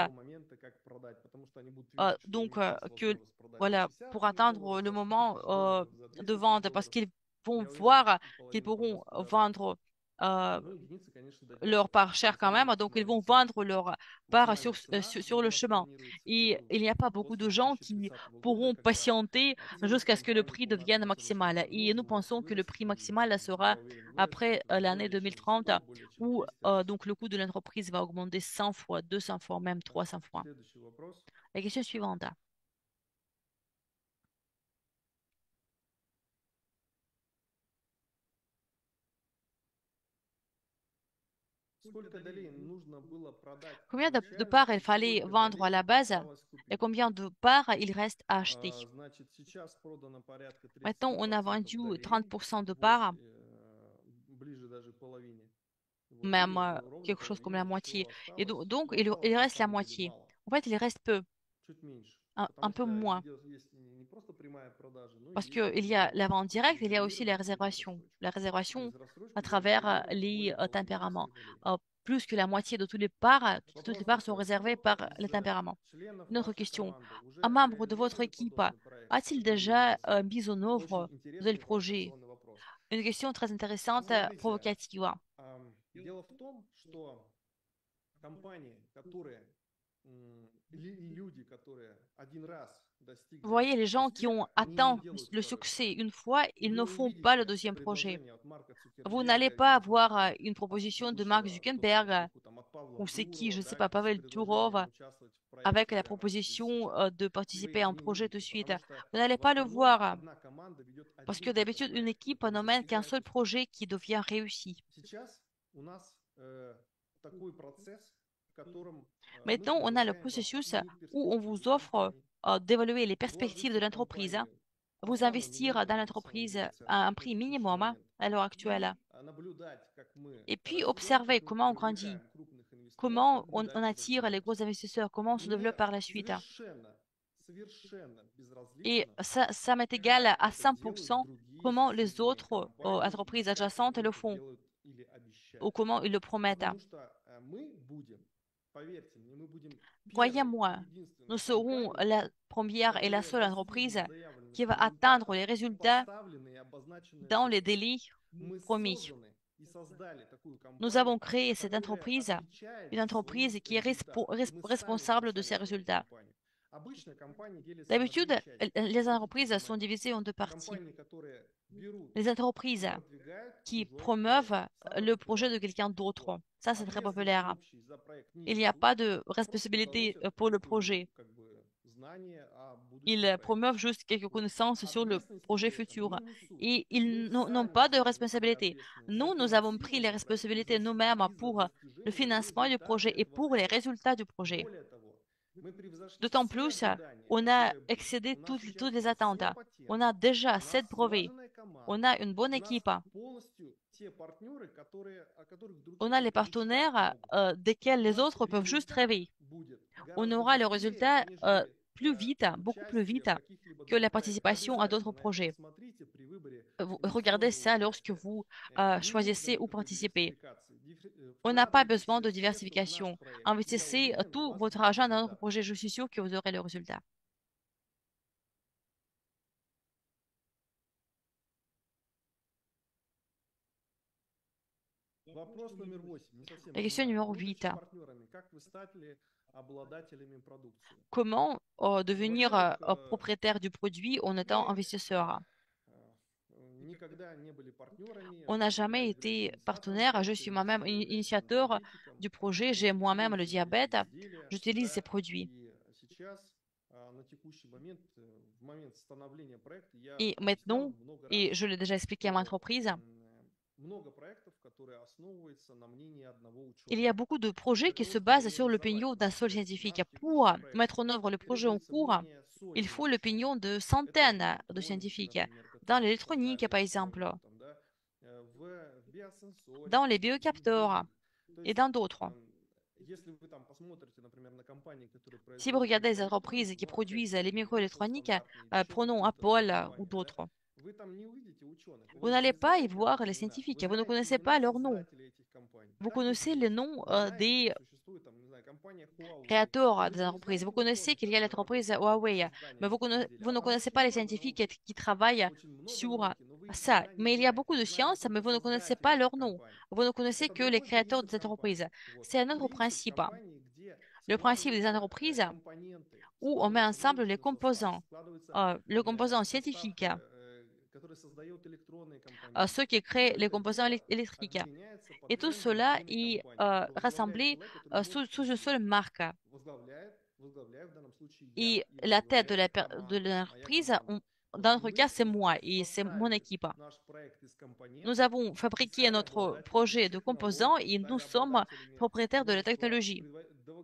que voilà pour attendre le moment de vente parce qu'ils vont voir qu'ils pourront vendre euh, leur part chère quand même, donc ils vont vendre leur part sur le chemin. Et il n'y a pas beaucoup de gens qui pourront patienter jusqu'à ce que le prix devienne maximal. Et nous pensons que le prix maximal sera après l'année 2030 où donc le coût de l'entreprise va augmenter 100 fois, 200 fois, même 300 fois. La question suivante. Combien de parts il fallait vendre à la base et combien de parts il reste à acheter? Maintenant, on a vendu 30% de parts, même quelque chose comme la moitié. Et donc, il reste la moitié. En fait, il reste peu, un peu moins. Parce qu'il y a la vente directe, il y a aussi les réservations. La réservation à travers les tempéraments. Plus que la moitié de toutes les parts sont réservées par le tempérament. Une autre question. Un membre de votre équipe a-t-il déjà mis en œuvre le projet? Une question très intéressante, provocative. Vous voyez, les gens qui ont atteint le succès une fois, ils ne font pas le deuxième projet. Vous n'allez pas avoir une proposition de Mark Zuckerberg ou c'est qui, je ne sais pas, Pavel Durov, avec la proposition de participer à un projet tout de suite. Vous n'allez pas le voir parce que d'habitude, une équipe ne mène qu'un seul projet qui devient réussi. Maintenant, on a le processus où on vous offre d'évaluer les perspectives de l'entreprise, vous investir dans l'entreprise à un prix minimum à l'heure actuelle, et puis observer comment on grandit, comment on attire les gros investisseurs, comment on se développe par la suite. Et ça m'est égal à 100% comment les autres entreprises adjacentes le font ou comment ils le promettent. поверьте мне, мы будем первой и Croyez-moi, nous единственной serons компанией, la première et la которая seule entreprise достигнет заявленных qui va atteindre результатов les в résultats поставленные и обозначенные dans les сроки. délais Мы promis. созданы и создали такую Nous компанию, avons créé cette которая entreprise, отвечает une за свои entreprise qui est результаты. Мы сами responsable de ces спонсорируем résultats. компанию. Обычно компании делятся на две D'habitude, части. les Обратите entreprises sont внимание. divisées en deux parties. Компании, которые берут Les и entreprises продвигают qui чужой проект. promeuvent Самое le projet de популярное. quelqu'un Вот. d'autre. Ça, c'est très Ответственности populaire. общей за проект не Il n'y a несут, pas de просто responsabilité преподносят pour le некую projet. как бы знание о будущем Ils проекте. promeuvent juste quelques Вот. connaissances sur le Ответственности projet при этом futur. не несут. Et Мы ils n'ont сами pas de взяли на себя responsabilité. ответственность за Nous avons pris les финансирование проекта responsabilités nous-mêmes и за pour le достижение financement du результата projet et этого pour les проекта. résultats du projet. Более того, мы превзошли D'autant все plus, ожидания, on a которые были. excédé У нас toutes les сейчас attentes. все On a патенты, déjà у 7 нас brevets. слаженная On команда, a une bonne у нас équipe. полностью те партнеры, о которых On другие a les только мечтать partenaires могут. desquels У les нас autres peuvent juste результат rêver. будет On гораздо aura le быстрее, résultat нежели plus vite, beaucoup plus участие vite в каких-либо que la других проектах. participation à d'autres Обязательно на это projets. посмотрите при выборе Regardez инвестиционного ça lorsque участия. vous Не нужно choisissez ou никакой participez. диверсификации. On n'a pas Вкладывайте besoin все de средства в наш diversification. проект. И я Investissez уверен, у tout вас votre будет argent dans notre результат. projet. Je suis sûre que vous aurez le résultat. Вопрос номер 8, не совсем La question понимаю. numéro Будучи 8. партнерами, как вы стали обладателями продукции? Comment devenir Во-первых, propriétaire du produit en étant мы investisseur? никогда не были партнерами. On n'a Я jamais являюсь été инициатором partenaire. Je проекта, suis moi-même Алексей является initiateur энергетиком. du projet. Вот, J'ai moi-même le тестируем эти diabète. изделия, J'utilise ces да, produits. и сейчас на текущий момент, в момент становления проекта, я Et объяснял maintenant, много раз, et je l'ai déjà expliqué à ma что entreprise, много проектов, которые основываются на мнении одного il y a ученого. beaucoup de И projets для qui того, se чтобы basent sur реализовать l'opinion d'un seul scientifique. наш Pour текущий проект, mettre en œuvre le projet en требуется cours, мнение il сотен faut ученых. l'opinion de Это в centaines de электронике, scientifiques. например, Dans которые l'électronique, создали par exemple, электронику, да, в dans биосенсорике les и в biocapteurs других. То et есть, dans d'autres. если вы там посмотрите, например, на компании, которые Si vous производят regardez les entreprises микроэлектронику, qui ну, взять produisent les Apple microélectroniques, стандартный или еще prenons какую-то Apple ou компанию, да, d'autres, вы там не увидите ученых. vous Вы n'allez не pas y знаете voir les обычные имена. Вы scientifiques, vous ne знаете connaissez имена pas leur nom, создателей этих компаний. vous Так, connaissez если les noms вы знаете, des что существует там, не знаю, компания Huawei, créateurs вы des же не entreprises. Vous знаете connaissez ученых, qu'il y a которые l'entreprise работают над Huawei, mais созданием этих изделий. vous А ne там connaissez очень pas les много scientifiques науки, qui travaillent очень много sur науки, но вы их ça. имена не Mais il y a знаете. beaucoup Вы de знаете sciences, mais только vous ne connaissez создателей pas этих leur nom. компаний. Vous ne connaissez Это que les другой créateurs de принцип cette entreprise. компании. Вот. C'est un autre Принцип principe. компании, где Le principe des складываются entreprises компоненты, où on met складывается ensemble les научный состав, composants. складывается Le composant состав, scientifique, который создает электронные компоненты. ceux qui créent Все les это composants дело électriques. объединяется под Et tout брендом cela единой est компании, которую возглавляет rassemblé человек, который может sous une изделие. seule marque. Возглавляю в данном случае я Et и la tête возглавляет de команда, моя l'entreprise, команда. Вот. dans И notre мы cas, c'est moi et c'est mon составили équipe. наш проект из Nous компонентов avons и fabriqué стали notre обладателями projet de всех composants налогов, et nous стали sommes обладателями propriétaires de la множества technologie.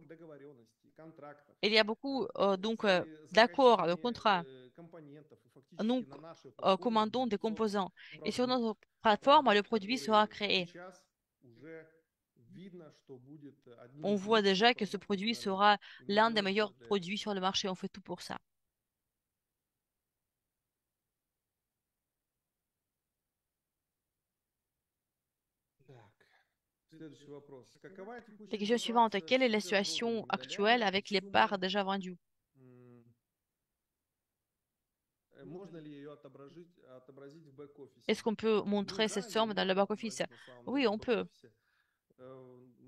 договоренностей, контрактов, Il y a beaucoup стали d'accords, de заказчиками contrats. компонентов. И фактически Nous на нашей платформе commandons будет des создан composants. Et sur продукт. notre plateforme, le Продукт, produit sera который créé. сейчас уже видно, что будет одним On из voit лучших déjà que ce продуктов produit на рынке. sera И мы l'un des делаем все meilleurs для этого. produits sur le marché. On fait tout pour ça. Так, следующий вопрос. Какова La текущая question suivante, ситуация quelle est с la продажами situation actuelle медалями и avec les сумма, parts déjà vendues? можно ли ее отобразить в бэк-офисе? Est-ce qu'on peut Ну montrer cette да, ее somme dans le можно back-office? отобразить на самом Oui, деле в on peut. бэк-офисе.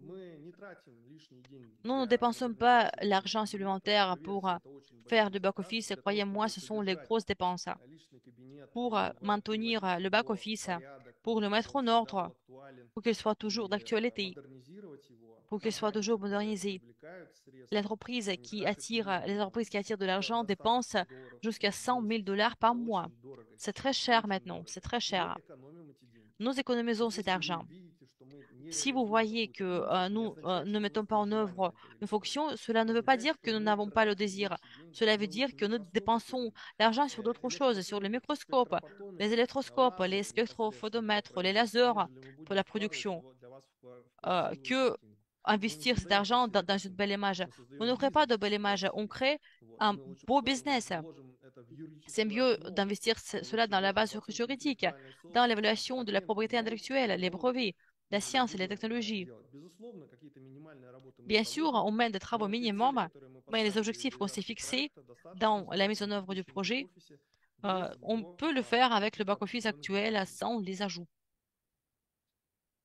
Мы не тратим лишние деньги Nous ne для dépensons pas модернизации наших l'argent кабинетов. supplémentaire pour Поверьте, это очень faire большие du затраты back-office. для того, Croyez-moi, чтобы ce sont les содержать grosses dépenses. личный кабинет, Pour maintenir приводить le его в back-office, порядок, pour потому le что mettre он en всегда был ordre, актуален, pour qu'il soit toujours и d'actualité, модернизировать его pour qu'il soit компании, toujours которые modernisé. привлекают средства, L'entreprise они qui тратят attire, les миллионы, entreprises qui attirent de l'argent достаток dépensent долларов jusqu'à в 100 000 месяц. dollars par Это mois. очень дорого C'est сейчас, très cher очень maintenant, c'est дорого. très И мы cher. экономим эти деньги. Nous économisons Вот cet если вы argent. видите, что мы не Si vous реализуем voyez какой-то que принцип, не nous означает, ne что у mettons нас pas нет en желания œuvre это une реализовать. fonction, cela ne Это veut pas означает, dire что que nous мы n'avons pas le тратим désir. наши деньги Cela veut на dire очень que nous микроскопы dépensons крупные. l'argent sur d'autres choses, sur les Электропроводы, microscopes, les спектропhotoметры, électroscopes, les лазеры непосредственно для spectrophotomètres, les производства, lasers нежели мы pour будем la вкладывать production, для вас в красивую que картинку. Мы не investir cet создаем argent красивые dans une belle картинки, image. мы On создаем ne crée pas de бизнес belle image, on красивый. crée Вот. un Мы лучше beau business. вложим это в C'est юридическую mieux основу, d'investir cela лучше dans la вложим base в оценку juridique, интеллектуальной dans собственности, в l'évaluation de la патенты, в propriété intellectuelle, les науку, brevets, la science et la technologie. сделать. Безусловно, какие-то минимальные работы мы Bien sûr, on проводим, mène des travaux но те цели, minimums, которые мы mais les поставили в objectifs qu'on s'est реализации fixés проекта, достаточно dans la сделать mise en на œuvre du текущем projet, бэк-офисе без on его peut le faire avec le каких-то back-office определенных actuel дополнений. sans les ajouts.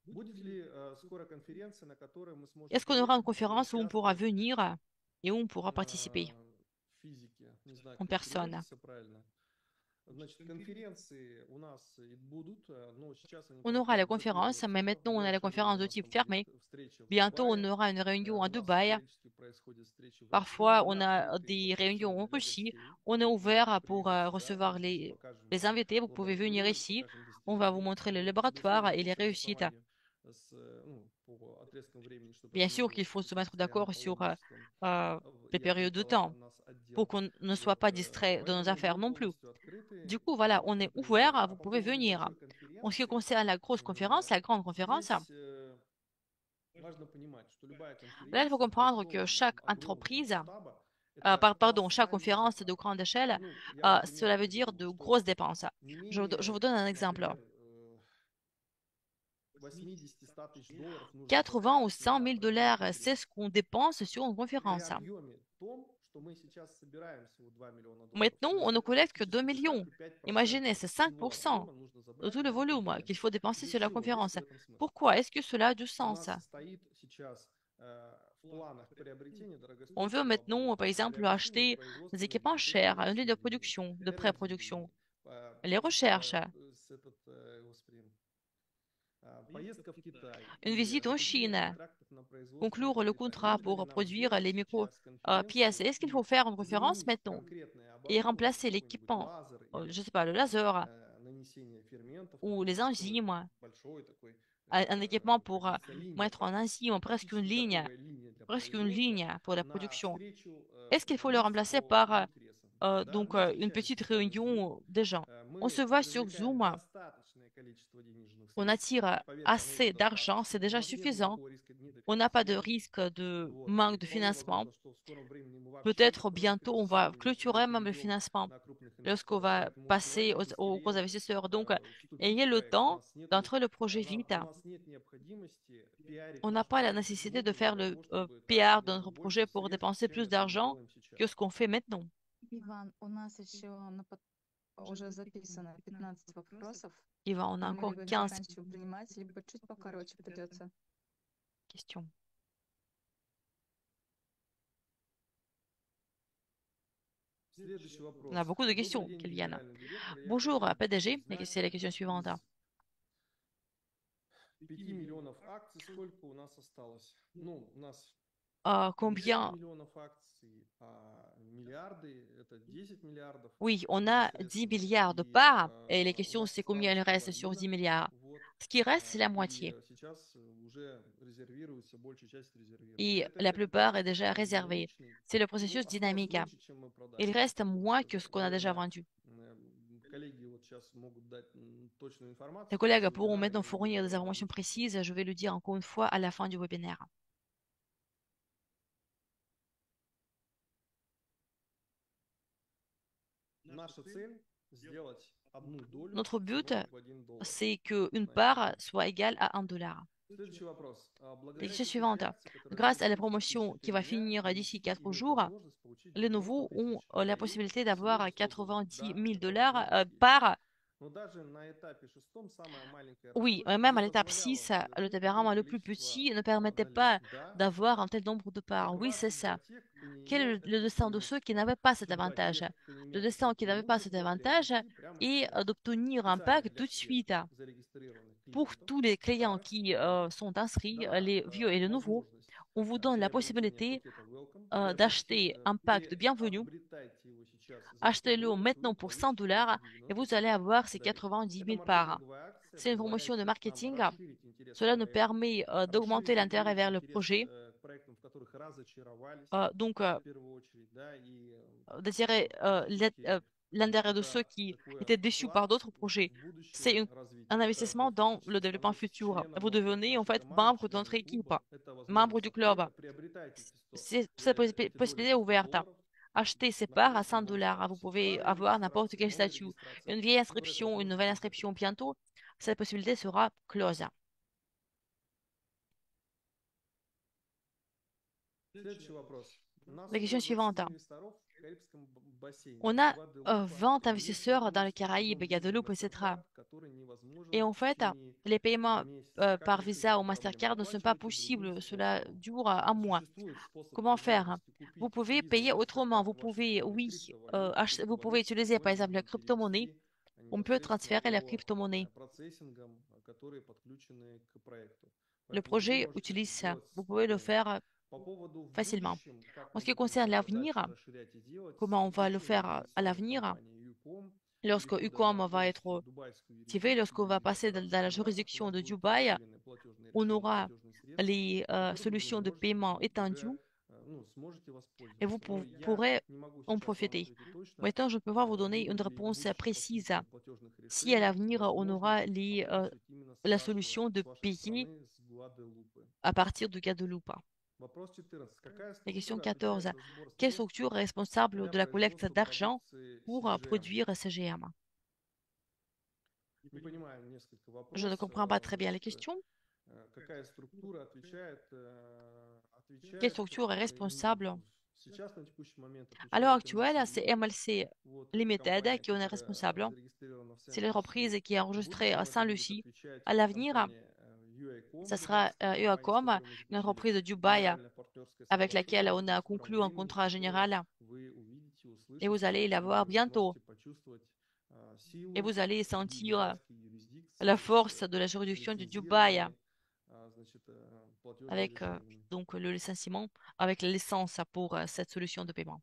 Будет ли скоро конференция, на которой мы сможем Est-ce qu'on aura une приехать и conférence où on pourra участвовать venir et où on pourra participer в физике? Не знаю, en как это personne? переводится правильно. Значит, конференции у нас и будут, но сейчас они On aura la проходят в conférence, закрытых mais цехах. maintenant В on a la ближайшее время conférence у de нас type там будет fermé. встреча в Bientôt, on Дубае. aura une réunion à У нас Dubaï. периодически происходят встречи в России. Parfois, on Мы a открыты des réunions en непосредственно для Russie. гостей. On est Можете ouvert pour приезжать сюда, мы recevoir здесь les, покажем les вам invités. Vous pouvez venir лабораторию, ici. покажем On va vous montrer le действительно. laboratoire Безусловно, et по les réussites. согласованию ну, по отрезкам времени, чтобы Bien это не sûr было qu'il faut se каким-то mettre постоянным d'accord sur паломничеством euh, les и périodes de отвлекало temps нас от pour дел. qu'on ne soit Вот, pas distrait de nos поэтому affaires мы non plus. полностью Du открыты, coup, voilà, on можете est приезжать. ouvert, А vous по pouvez поводу venir. большой En ce qui конференции, concerne la grosse conférence, la grande conférence, здесь важно понимать, что любая là, il faut конференция comprendre que большого, chaque огромного entreprise, масштаба– это pardon, chaque колоссальные conférence de затраты. grande échelle, Ну, я вам пример cela veut dire приведу, de что grosses dépenses. не Je vous менее, donne un exemple. например, 80-100 тысяч долларов нужно 80 ou потратить 100 на 000 проведение dollars, c'est ce конференции. qu'on dépense sur une При conférence. объеме том, что мы сейчас собираем всего 2 миллиона долларов. Maintenant, То on есть ne это collecte que 2 фактически millions. только 5% Imaginez, c'est всего 5% объема нужно de забрать tout le на одну volume qu'il конференцию. faut dépenser Для sur la чего? Есть conférence. ли в этом смысл? Pourquoi? Est-ce que cela a du У sens? нас стоит сейчас в планах приобретения On veut дорогостоящего maintenant, par оборудования, exemple, приобретение acheter des производственной équipements линии, chers, une ligne de производственных линий, production, de pré-production, R&D, les recherches, господи, поездка в Китай une или visite en заключение Chine, контрактов на производство conclure le чего-либо. contrat Нужно ли pour нам produire делать les сейчас micro-pièces. конференцию Est-ce qu'il faut и faire une conférence заменить maintenant конкретное et оборудование, remplacer какой-нибудь l'équipement, лазер je или ne sais pas, le laser нанесение ферментов, ou les какой-нибудь стоит enzymes, большой такой, un équipement pour как говорится, линия, mettre en enzyme presque une производства ligne pour la на production. встречу Est-ce qu'il faut le лиц remplacer по par интересам. Да? Мы une встречаем petite специальных réunion спикеров, des gens? On se мы voit sur привлекаем Zoom, достаточное количество денежных on средств. attire Поверьте, оно уже assez d'argent, c'est достаточно. У déjà нас нет suffisant. никакого риска On n'a pas de недофинансирования. risque de Вот. И manque de вполне financement. возможно, что в скором времени мы вообще Peut-être закроем bientôt, on va финансирование и clôturer même le перейдем financement на крупных lorsqu'on инвесторов. va Поэтому passer успевайте aux gros быстрее investisseurs. Donc, вступить ayez в le проект. temps d'entrer le projet vite. У нас нет необходимости пиарить On n'a наш pas la проект nécessité de много faire для le того, чтобы PR тратить de намного notre projet больше pour средств, dépenser чем plus если мы d'argent делаем сейчас. que ce qu'on fait maintenant. Иван, у нас еще уже записано 15 вопросов. Yvan, on a Мы encore либо их 15 заканчиваем принимать, либо чуть покороче придется. questions. Следующий On a вопрос. beaucoup de Добрый questions, день, Kylian. генеральный директор. Я Bonjour, хотел бы PDG. узнать C'est la question suivante. из 5 миллионов акций сколько у нас осталось? Ну, у нас не 5 Combien? миллионов акций, а миллиарды, это 10 миллиардов Oui, on a 10 непосредственно. milliards de И parts et la у question нас c'est combien il осталась reste sur 10 половина. milliards. Вот. Ce qui reste, c'est la И moitié. сейчас уже резервируется, большая часть резервируется. Et Это la plupart est процесс déjà такой réservé. динамичный. C'est le Ну, processus осталось dynamique. меньше, чем мы Il продали, reste можно moins que сказать. ce qu'on a déjà Наверное, vendu. коллеги вот сейчас могут дать точную Les информацию в collègues конце pourront вебинара, maintenant я думаю, fournir des это informations будет précises. Je vais le dire encore une fois à la fin du webinaire. наша цель сделать одну долю Notre but, ценой в $1. c'est qu'une Знаете, part soit égale à 1 dollar. следующий вопрос. La Благодаря question suivante. сертификации, которая Grâce à la запустится в promotion течение qui 5 va дня, finir d'ici новички 4 имеют jours, возможность получить les 90 nouveaux ont тысяч la долларов possibilité всего d'avoir за 100 долларов. 90 Да, 000 эта dollars возможность есть. par. Но даже на этапе шестом самая маленькая Oui, рассрочка même не à l'étape позволяла 6, le совершить такое tempérament le plus количество petit ne permettait pas наличных. Да, это d'avoir un так. tel nombre de parts. Oui, c'est Закрываться для ça. тех, кто не Quel имел est le это destin de ceux qui преимущество. n'avaient pas cet Судьба avantage? тех, кто не Le имел destin этого qui n'avait pas cet преимущества, avantage приобрести прямо est сейчас. d'obtenir un Специально pack для tout de всех suite. зарегистрированных Pour клиентов, tous les clients старых qui и новых, sont inscrits, дана les vieux et les nouveaux, возможность on vous donne la приобретения possibilité пакета Welcome, приобрести, d'acheter un pack de bienvenue. приобретайте его сейчас за 100 Achetez-le долларов, и вы maintenant pour 100 получите dollars эти et vous 90 allez тысяч avoir ces долей. 90 Это 000 parts. маркетинговая акция C'est une promotion de позволяет нам marketing. расширить интерес к Cela nous проекту, permet d'augmenter расширить, l'intérêt увеличить vers le интерес projet. к проектам, в которых разочаровались Donc, в первую очередь, да, и d'attirer фактически l'intérêt de ceux это qui такой étaient déçus par вклад d'autres projets. в C'est будущее un развитие. Это вы investissement dans le фактически développement становитесь futur. Vous членом devenez en нашей fait команды, membre de notre членом équipe, клуба. Это membre возможность du club. открыта. Приобретайте эти 100, C'est cette эти доли possibilité за 100 ouverte. долларов. Achetez ces parts à Находясь в 100 новом dollars. Vous статусе. pouvez Старая avoir n'importe регистрация, quel новая statut. регистрация. Une vieille Но эта inscription, une возможность nouvelle будет закрыта. inscription bientôt. Cette possibilité sera close. Следующий вопрос. У нас La question около suivante. 20 инвесторов в Карибском бассейне. On a Гваделупа 20 не investisseurs dans выполняет les Caraïbes, определенный Guadeloupe, визовый etc. стандарт, который Et невозможен en в fait, течение les paiements месяца. Как par решить Visa эту ou проблему? Mastercard ne sont pas Оплачивайте другим possibles. Cela способом. dure un mois. Существует способ Comment faire? возможности Vous купить pouvez визу payer autrement. MasterCard Vous в вашей pouvez, стране oui, vous pouvez криптовалют, utiliser мы par exemple la можем crypto-monnaie. перевести On peut непосредственно transférer la по crypto-monnaie. процессингам, которые подключены к проекту. Le Поэтому вы projet можете это utilise ça. сделать Vous pouvez le спокойно. faire По поводу в facilement. будущем, как En мы ce qui будем concerne это l'avenir, дальше расширять и делать, comment on va le включение faire à инвестиционной l'avenir? компании UCOM, Lorsque перехода на UCOM va être дубайскую activé, lorsqu'on va passer юрисдикцию dans la Арабских Эмиратов, у juridiction нас de будут Dubaï, расширенные платежные on решения, aura платежные средства, les которыми вы solutions de можете paiement уже étendues сможете et vous воспользоваться. Но я pourrez не могу en сейчас вам profiter. ответить точно, Maintenant, je peux pas vous donner une будут ли в réponse будущем précise подписка платежных si à решений l'avenir on возможно aura оплачивать именно la solution с de вашей payer страны, с Гваделупы. à partir de Guadeloupe. Вопрос 14. Какая La question структура 14. отвечает за сбор Quelle средств structure est responsable для de la collecte производства d'argent продукции pour CGM? produire CGM? Не понимаю несколько Je ne вопрос. comprends pas très bien les Значит, questions. какая структура Quelle отвечает structure est responsable? сейчас на текущий момент À l'heure отвечает actuelle, MLC c'est Group. MLC Вот, это Limited компания, qui en est которая responsable. зарегистрирована в C'est Сент-Люсии. l'entreprise qui est В enregistrée à будущем это будет Saint-Lucie. отвечать À l'avenir, компания UACOM, ça sera дубайская компания, с UACOM, которой мы une заключили entreprise de Dubaï генеральное партнерское avec laquelle соглашение, on a в скором conclu un времени, contrat которое général. вы увидите, Et vous услышите allez la voir и bientôt. сможете почувствовать Et силу vous allez sentir дубайской la юрисдикции force с de la juridiction du Dubaï лицензированными значит, платежными avec решениями. donc le licenciement, avec la licence pour cette solution de paiement.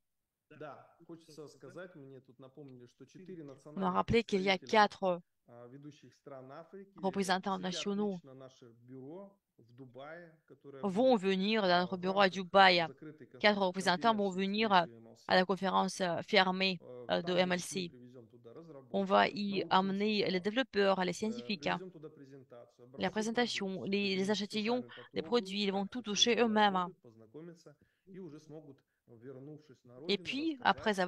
Да, хочется сказать, мне тут напомнили, что 4 On m'a национальных rappelé qu'il y a представителя 4 ведущих стран Африки représentants посетят nationaux лично наше бюро в Дубае, которое vont будет venir dans notre в bureau à рамках Dubaï. закрытой 4 représentants vont конференции, venir встречи à la MLC. conférence fermée de Там, значит, мы MLC. привезем туда On va разработчиков, y научный amener les состав, développeurs, les scientifiques, привезем туда презентацию, la образцы présentation, продукции. les Люди все échantillons, сами les попробуют, produits, ils vont как tout это все toucher дело eux-mêmes. работает, познакомиться и уже смогут, вернувшись на Et родину, puis, рассказать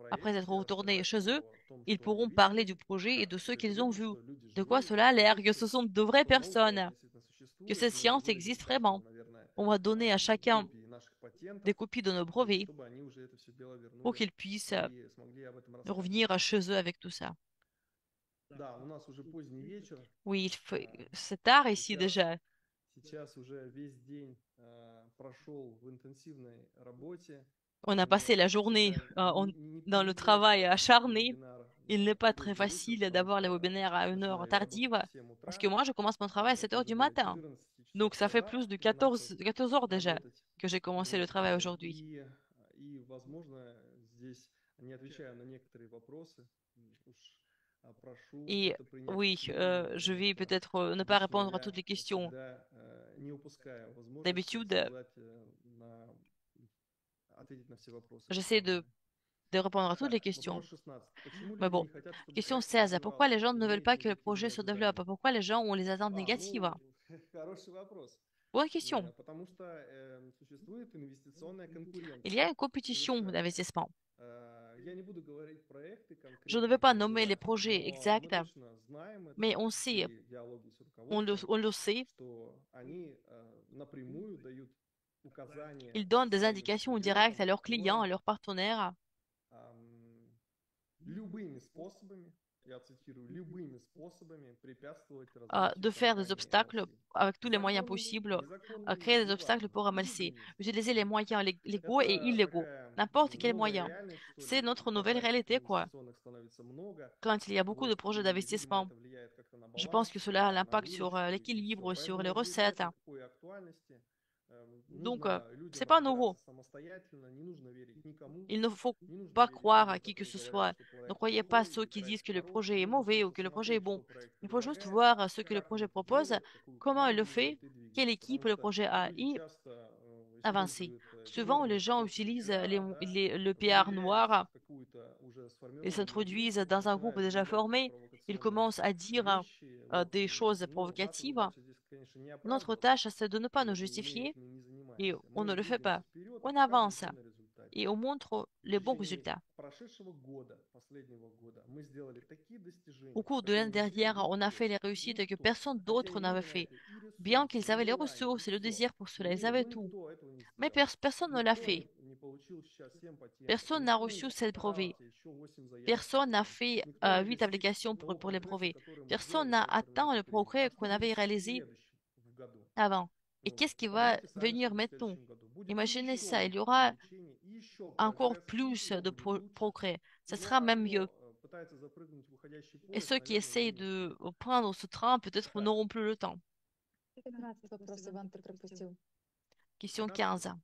après être проекте, retournés рассказать chez eux, о том, ils что они pourront parler видели, du projet et de как ceux все это qu'ils ont выглядит, vus. что люди De quoi живые, cela a l'air, que ce работающие, sont de vraies что наука personnes, действительно que существует. cette Мы им science выдадим existe также, vraiment. наверное, On va donner à chacun копии наших des патентов, copies de nos вот, brevets чтобы они уже это все дело pour вернули qu'ils puissent и смогли об этом рассказывать. revenir chez eux avec tout ça. Да, у нас уже поздний вечер. Oui, c'est tard ici Сейчас, déjà. сейчас уже весь день прошел в интенсивной работе. On a passé Вот. la journée Всегда dans le travail непросто найти acharné. вебинар Il n'est pas très поздним вечером, facile потому d'avoir les что webinaires à une heure начинаю я работать tardive в 7 parce утра. que moi, je commence mon travail à 7 Это heures уже du более matin. 14 Donc, часов ça fait назад plus de я начал 14 heures déjà работать. que j'ai commencé le Вот. travail aujourd'hui. И, возможно, здесь не отвечаю на некоторые вопросы. Уж прошу Et это принять oui, к сведению, je потому vais что peut-être ne pas лично répondre à toutes я les questions. всегда не упускаю возможности D'habitude, ответить на все вопросы j'essaie поставленные. de répondre à toutes les Так, questions. вопрос 16. Почему Mais люди bon, не хотят, чтобы question проект 16. Pourquoi les развивался? gens ne veulent Имеют pas que le projet негативные se développe? ожидания. Pourquoi les gens ont les attentes négatives? Хороший вопрос. Bonne question. Потому что существует инвестиционная Il конкуренция. y a une compétition Совершенно. d'investissement. Я не буду говорить проекты Je ne конкретно vais и pas как nommer les называть, projets но мы exacts, точно знаем это mais on sait, при диалоге с руководством, on le sait, что они напрямую дают указания ils donnent des своим indications directes клиентам, à leurs clients, à партнерам leurs partenaires, любыми способами, я цитирую, любыми способами препятствовать de развитию faire des компании obstacles MLC. avec tous les moyens Законными, possibles, незаконными, créer des obstacles неважно, pour MLC, любыми utiliser les способами. moyens légaux et Это illégaux, такая n'importe quel новая moyen. реальность, что C'est ли. notre Когда nouvelle проектов réalité, quoi. инвестиционных становится много, Quand il y a beaucoup de вот, projets и, видимо, d'investissement, это влияет как-то на je pense баланс, que cela a на l'impact sur выручку и все. l'équilibre, sur Поэтому les не recettes. приобретает никакой актуальности. Donc, Нужно c'est людям pas nouveau. разбираться самостоятельно, не нужно верить никому, Il ne faut не нужно pas верить croire людям, à qui que которые ce говорят, soit. что Ne проект croyez pas плохой ceux или qui disent проект que le хороший. projet est Нужно mauvais ou просто que le projet est смотреть, bon. что проект Il faut juste предлагает, voir ce que le как он projet это propose, делает, какую comment il le команду fait, делает и quelle двигается. équipe Потому le что projet a люди et часто avancer. используют Souvent, les черный gens способ utilisent пиара, да, le PR внедряясь noir, в какую-то уже ils сформированную s'introduisent группу, dans un groupe начинают déjà заявлять formé, ils провокационные commencent à dire вещи. Вот. des choses Но наша provocatives. задача здесь, конечно, не Notre оправдываться. tâche, c'est de ne pas nous Мы justifier этим не et занимаемся. on Мы ne le fait двигаемся pas. вперед и On показываем avance именно результаты. et on montre В les bons течение résultats. прошедшего года, последнего года, мы сделали такие Au достижения, cours de которые l'année нигде dernière, on a fait les другой, réussites que никто, personne хотя d'autre n'avait имея на fait. это и Bien qu'ils avaient les ressources et le désir pour cela, ils avaient tout. Mais personne ne l'a fait. Personne n'a reçu cette brevet. Personne n'a fait 8 applications pour les brevets. Personne n'a atteint le progrès qu'on avait réalisé avant. Et qu'est-ce qui va venir maintenant? Imaginez ça, il y aura encore plus de progrès. Ce sera même mieux. Et ceux qui essayent de prendre ce train, peut-être n'auront plus le temps. 15 вопрос Иван, ты пропустил. Question 15.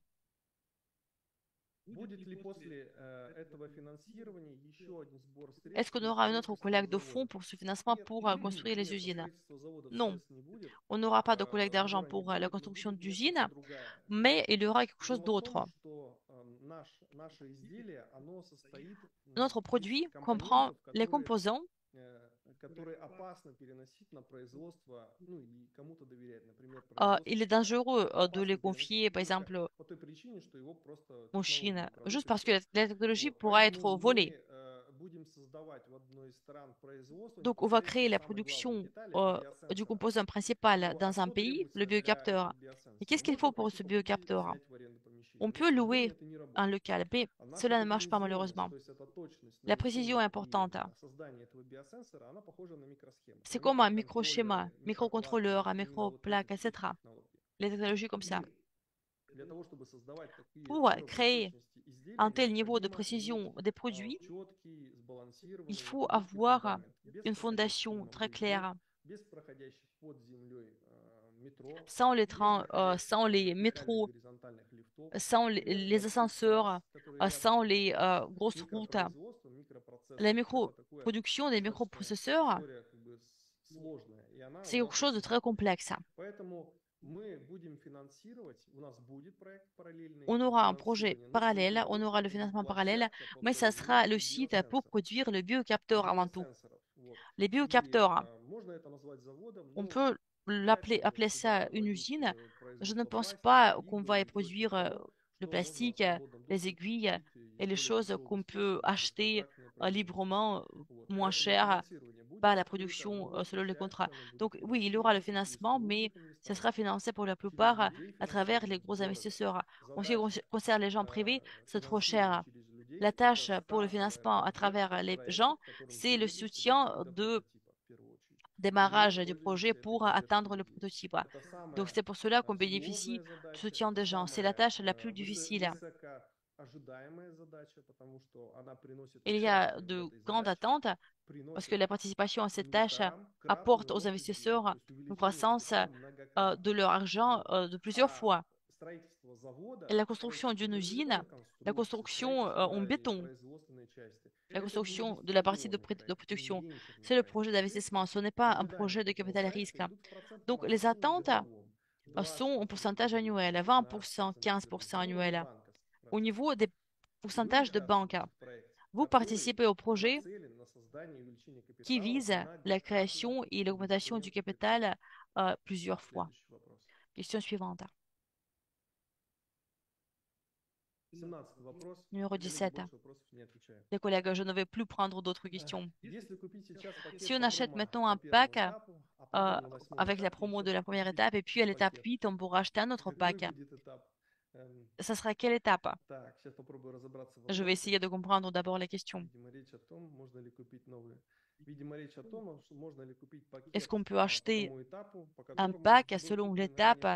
Est-ce qu'on aura un autre collecte de fonds pour ce financement pour construire les usines? Non, on n'aura pas de collecte d'argent pour la construction d'usines, mais il y aura quelque chose d'autre. Notre produit comprend les composants il est dangereux de les confier, par exemple, en Chine, juste parce que la technologie pourra être volée. Donc, on va créer la production du composant principal dans un pays, le biocapteur. Et qu'est-ce qu'il faut pour ce biocapteur? On peut louer un local, mais cela ne marche pas malheureusement. La précision est importante. C'est comme un microschéma, microcontrôleur, un microplaque, etc. Les technologies comme ça. Pour créer un tel niveau de précision des produits, il faut avoir une fondation très claire. Sans les trains, sans les métros, sans les ascenseurs, sans les grosses routes, la microproduction des microprocesseurs, c'est quelque chose de très complexe. On aura un projet parallèle, on aura le financement parallèle, mais ça sera le site pour produire le biocapteur avant tout. Les biocapteurs, on peut appeler ça une usine. Je ne pense pas qu'on va y produire le plastique, les aiguilles et les choses qu'on peut acheter librement, moins cher par la production selon les contrats. Donc oui, il y aura le financement, mais ce sera financé pour la plupart à travers les gros investisseurs. En ce qui concerne les gens privés, c'est trop cher. La tâche pour le financement à travers les gens, c'est le soutien de démarrage du projet pour atteindre le prototype. Donc c'est pour cela qu'on bénéficie du soutien des gens. C'est la tâche la plus difficile. Il y a de grandes attentes parce que la participation à cette tâche apporte aux investisseurs une croissance de leur argent de plusieurs fois. Et la construction d'une usine, la construction en béton, la construction de la partie de production, c'est le projet d'investissement. Ce n'est pas un projet de capital risque. Donc les attentes sont en pourcentage annuel, 20%, 15% annuel. Au niveau des pourcentages de banque, vous participez au projet qui vise la création et l'augmentation du capital plusieurs fois. Question suivante. Numéro 17. Les collègues, je ne vais plus prendre d'autres questions. Si on achète maintenant un pack avec la promo de la première étape et puis à l'étape 8, on pourra acheter un autre pack. Ça sera quelle étape? Je vais essayer de comprendre d'abord les questions. Est-ce qu'on peut acheter un pack selon l'étape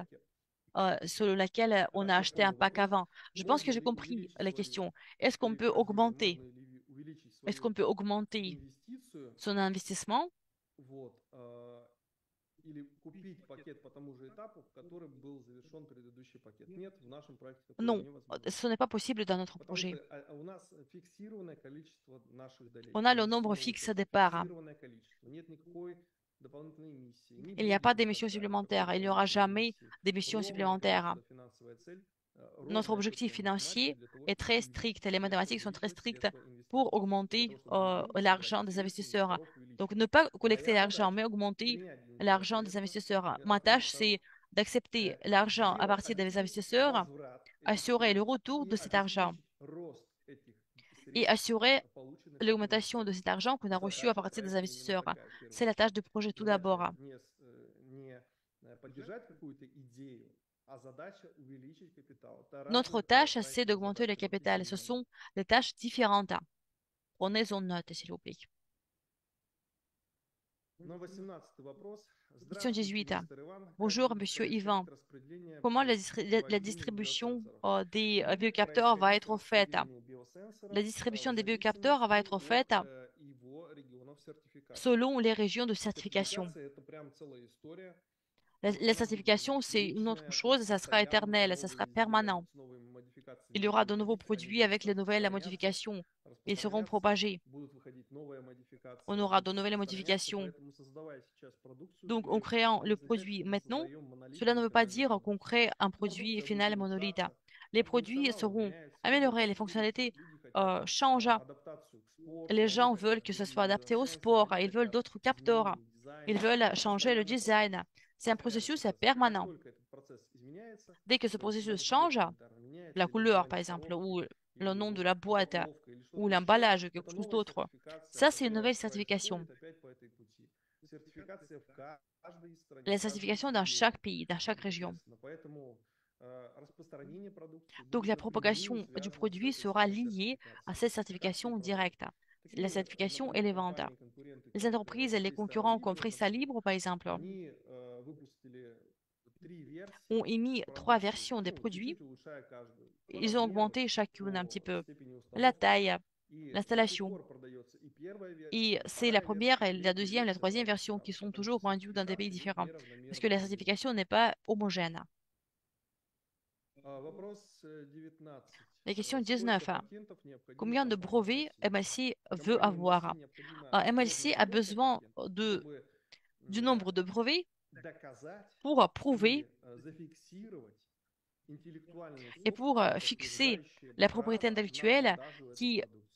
selon laquelle on a acheté un pack avant? Je pense que j'ai compris la question. Est-ce qu'on peut augmenter? Est-ce qu'on peut augmenter son investissement? Non, ce n'est pas possible dans notre projet. On a le nombre fixe des parts. Il n'y a pas d'émissions supplémentaires. Il n'y aura jamais d'émissions supplémentaires. Notre objectif financier est très strict. Les mathématiques sont très strictes pour augmenter l'argent des investisseurs. Donc, ne pas collecter l'argent, mais augmenter l'argent des investisseurs. Ma tâche, c'est d'accepter l'argent à partir des investisseurs, assurer le retour de cet argent et assurer l'augmentation de cet argent qu'on a reçu à partir des investisseurs. C'est la tâche du projet tout d'abord. поддержать какую-то идею, а задача увеличить капитал. Это Notre разные tâche, c'est проектные d'augmenter le задачи в capital. Ce определенном. sont des tâches différentes. Prenez-en note, s'il vous plaît. Но 18-й вопрос. Question Здравствуйте, 18. мистер Иван. Как Bonjour, будет monsieur происходить Yvan. распределение Comment la производимых distribution биосенсоров? des Будет biocapteurs va происходить être faite? распределение La биосенсоров distribution в des biocapteurs va зависимости être от faite его регионов сертификации. selon les régions de certification. Сертификация – это прям целая история. La Она будет certification, c'est une autre вечная, chose, ça sera постоянно, éternel, ça новые sera изделия permanent. с новыми модификациями Il y aura будут de nouveaux выходить, они produits будут avec les nouvelles modifications. Ils seront распространяться, propagés. будут выходить новые On модификации, aura de будут nouvelles распространяться, modifications. поэтому создавая сейчас продукцию Donc, en впервые, créant не le означает, produit что мы maintenant, создаем cela монолитную ne veut pas dire финальную qu'on продукцию. crée un produit Продукция будет final monolithe. улучшаться, Les produits функционал seront изменяется, люди améliorés, les хотят улучшить, fonctionnalités люди хотят changent. адаптацию к Les спорту, они gens хотят veulent que ce soit другие adapté au биосенсоры, sport, они ils veulent хотят d'autres capteurs, изменений в ils дизайне. veulent Это changer le постоянный процесс. design. C'est un Постоянный processus процесс. Как permanent. только этот процесс изменяется, Dès que ce то есть processus даже цвет change, элементарно меняется, la или couleur par название exemple, коробки, ou le или nom de la boîte, упаковка, или ou что-то еще, l'emballage, quelque это chose новая d'autre. сертификация, Ça, c'est une которая nouvelle certification. происходит опять по этой пути. Сертификация в каждой стране, La в каждом certification dans регионе, chaque pays, dans chaque région. естественно. Поэтому распространение продукции Donc будет la напрямую propagation du связано с produit этой sera самой liée à сертификацией. cette Сертификация и certification продажа. directe. La Такие, certification et например, les ventes. компании-конкуренты, Les как entreprises et les Freestyle concurrents comme Libre, Freestyle например, Libre, par exemple, они выпустили 3 ont версии émis 3 продукции, versions des ну, produits. чуть-чуть улучшая каждую по Ils ont размеру, augmenté chacune un petit по peu степени la установки. taille, И до сих l'installation. пор продается и первая Et версия, и c'est la вторая première, версия, и et la третья deuxième, la версия в troisième разных version qui странах, sont потому toujours что vendues dans des pays сертификация будет différents. Parce неравномерно que la распределена. certification n'est pas homogène. Вопрос 19. La question Сколько 19. патентов необходимо Combien de компании в brevets России? MLC veut Компании avoir? MLC необходимо ровно MLC a столько besoin патентов, чтобы du nombre de brevets доказать pour prouver или зафиксировать интеллектуальную et pour собственность, fixer подтверждающее la propriété право на intellectuelle продажу этой qui, продукции.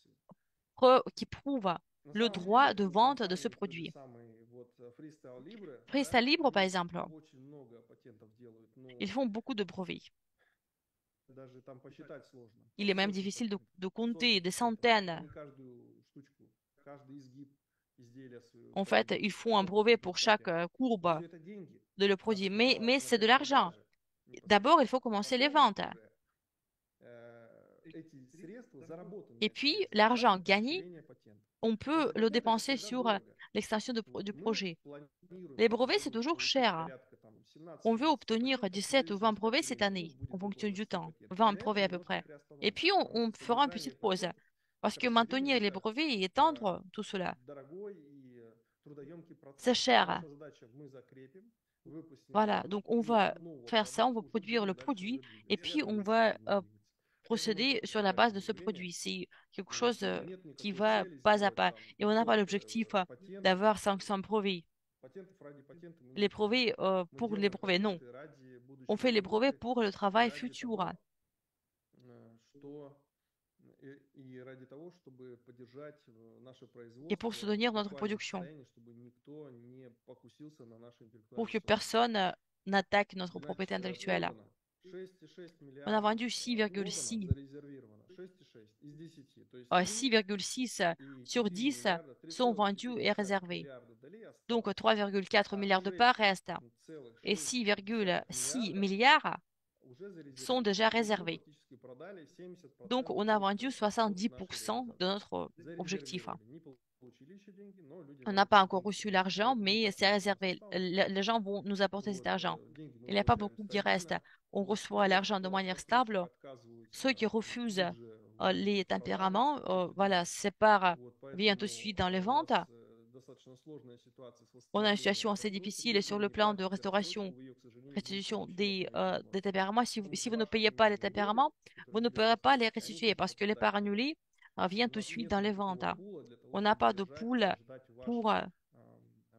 qui prouve На le самом droit деле de у vente de ce компании той же produit. самой вот Freestyle Libre, да, Freestyle Libre, par они exemple, очень много патентов делают, ils но font beaucoup de brevets. даже там посчитать сложно. Il Там est même сотни difficile патентов, de сотни compter des патентов. centaines. Они каждую штучку, каждый изгиб изделия своего En fait, ils производят. font un Сотни brevet pour тысяч chaque патентов. Но courbe все это деньги. de le Надо produit. Mais сначала c'est de начать l'argent. продажи D'abord, il непосредственно, faut а commencer les потом ventes. уже эти средства, Et заработанные puis, средства, l'argent тратить на gagné, расширение патентов. on Потому peut что le патент это dépenser всегда sur дорого. l'extension Вот du мы projet. планируем Les в этом brevets, c'est году toujours получить cher. порядка там On veut 17-20 obtenir патентов, в 17 ou 20 зависимости от brevets cette времени, ну, année, en будем fonction около du 20 temps. патентов. 20 И на brevets этом à peu немножко près. Et puis, приостановимся, потому on что fera une petite поддержание pause. патентов Parce к que расширению maintenir les это brevets et étendre tout cela, дорогой и трудоемкий c'est процесс. cher. Наша задача, мы закрепим, выпустим Voilà, donc продукт, on и va от нового faire ça, on продукта va уже produire le будем дальше produit уже et двигаться. И puis это on быстро va будем двигаться. Поэтому procéder это sur la такая base de тоже ce явление. produit. C'est quelque Вот. chose Нет qui никакой va цели pas à сделать pas. там Et on n'a pas 500 l'objectif патентов. d'avoir 500 brevets. Патентов ради патента мы не Les делаем. brevets Мы pour les делаем brevets, non. проекты ради On будущей fait les brevets работы pour le и travail ради futur того, что и ради того, чтобы поддержать наше et pour производство soutenir в notre актуальном production, состоянии, чтобы никто не покусился на нашу pour интеллектуальную que собственность. personne n'attaque notre propriété Значит, intellectuelle. продано 6,6 On a миллиардов, vendu продано, 6,6, зарезервировано 6,6 из 10. То есть 3 6,6 и sur 4 10 миллиарда, sont vendus et 3,4 réservés. миллиарда долей Donc осталось. 3,4 А milliards de parts restent et 6,6 6,6 миллиарда milliards уже sont зарезервированы. déjà То есть мы réservés. практически продали Donc 70% on a vendu от нашей 70% de реализации. notre objectif. Зарезервировали. Не получили еще деньги, но люди On нам n'a pas эти encore деньги reçu принесли, l'argent, поэтому mais так c'est немножко у нас réservé. осталось. Les gens vont nous apporter cet Вот, argent. деньги мы Il n'y a pas получаем beaucoup qui reste. стабильно. On Вот, reçoit те, l'argent de кто manière категорически stable. Ceux отказываются, qui refusent тут же уходят les в продажах tempéraments, voilà, постепенно. se séparent, Вот, viennent tout de поэтому suite dans les у нас ventes. достаточно сложная ситуация с On a une восстановлением situation assez рассрочки. difficile sur Если le не plan de платите рассрочку, restauration, вы ее, к сожалению, не restitution получите в конечном des итоге. tempéraments. Потому Si что vous ne ваши payez pas les международные доли, tempéraments, vous которые ne были pourrez pas les рассрочки, они restituer тоже parce que les попадают parts в долю. annulées У viennent tout de нас suite нет dans les никакого ventes. пула для того, On n'a чтобы pas de держать, pool ждать pour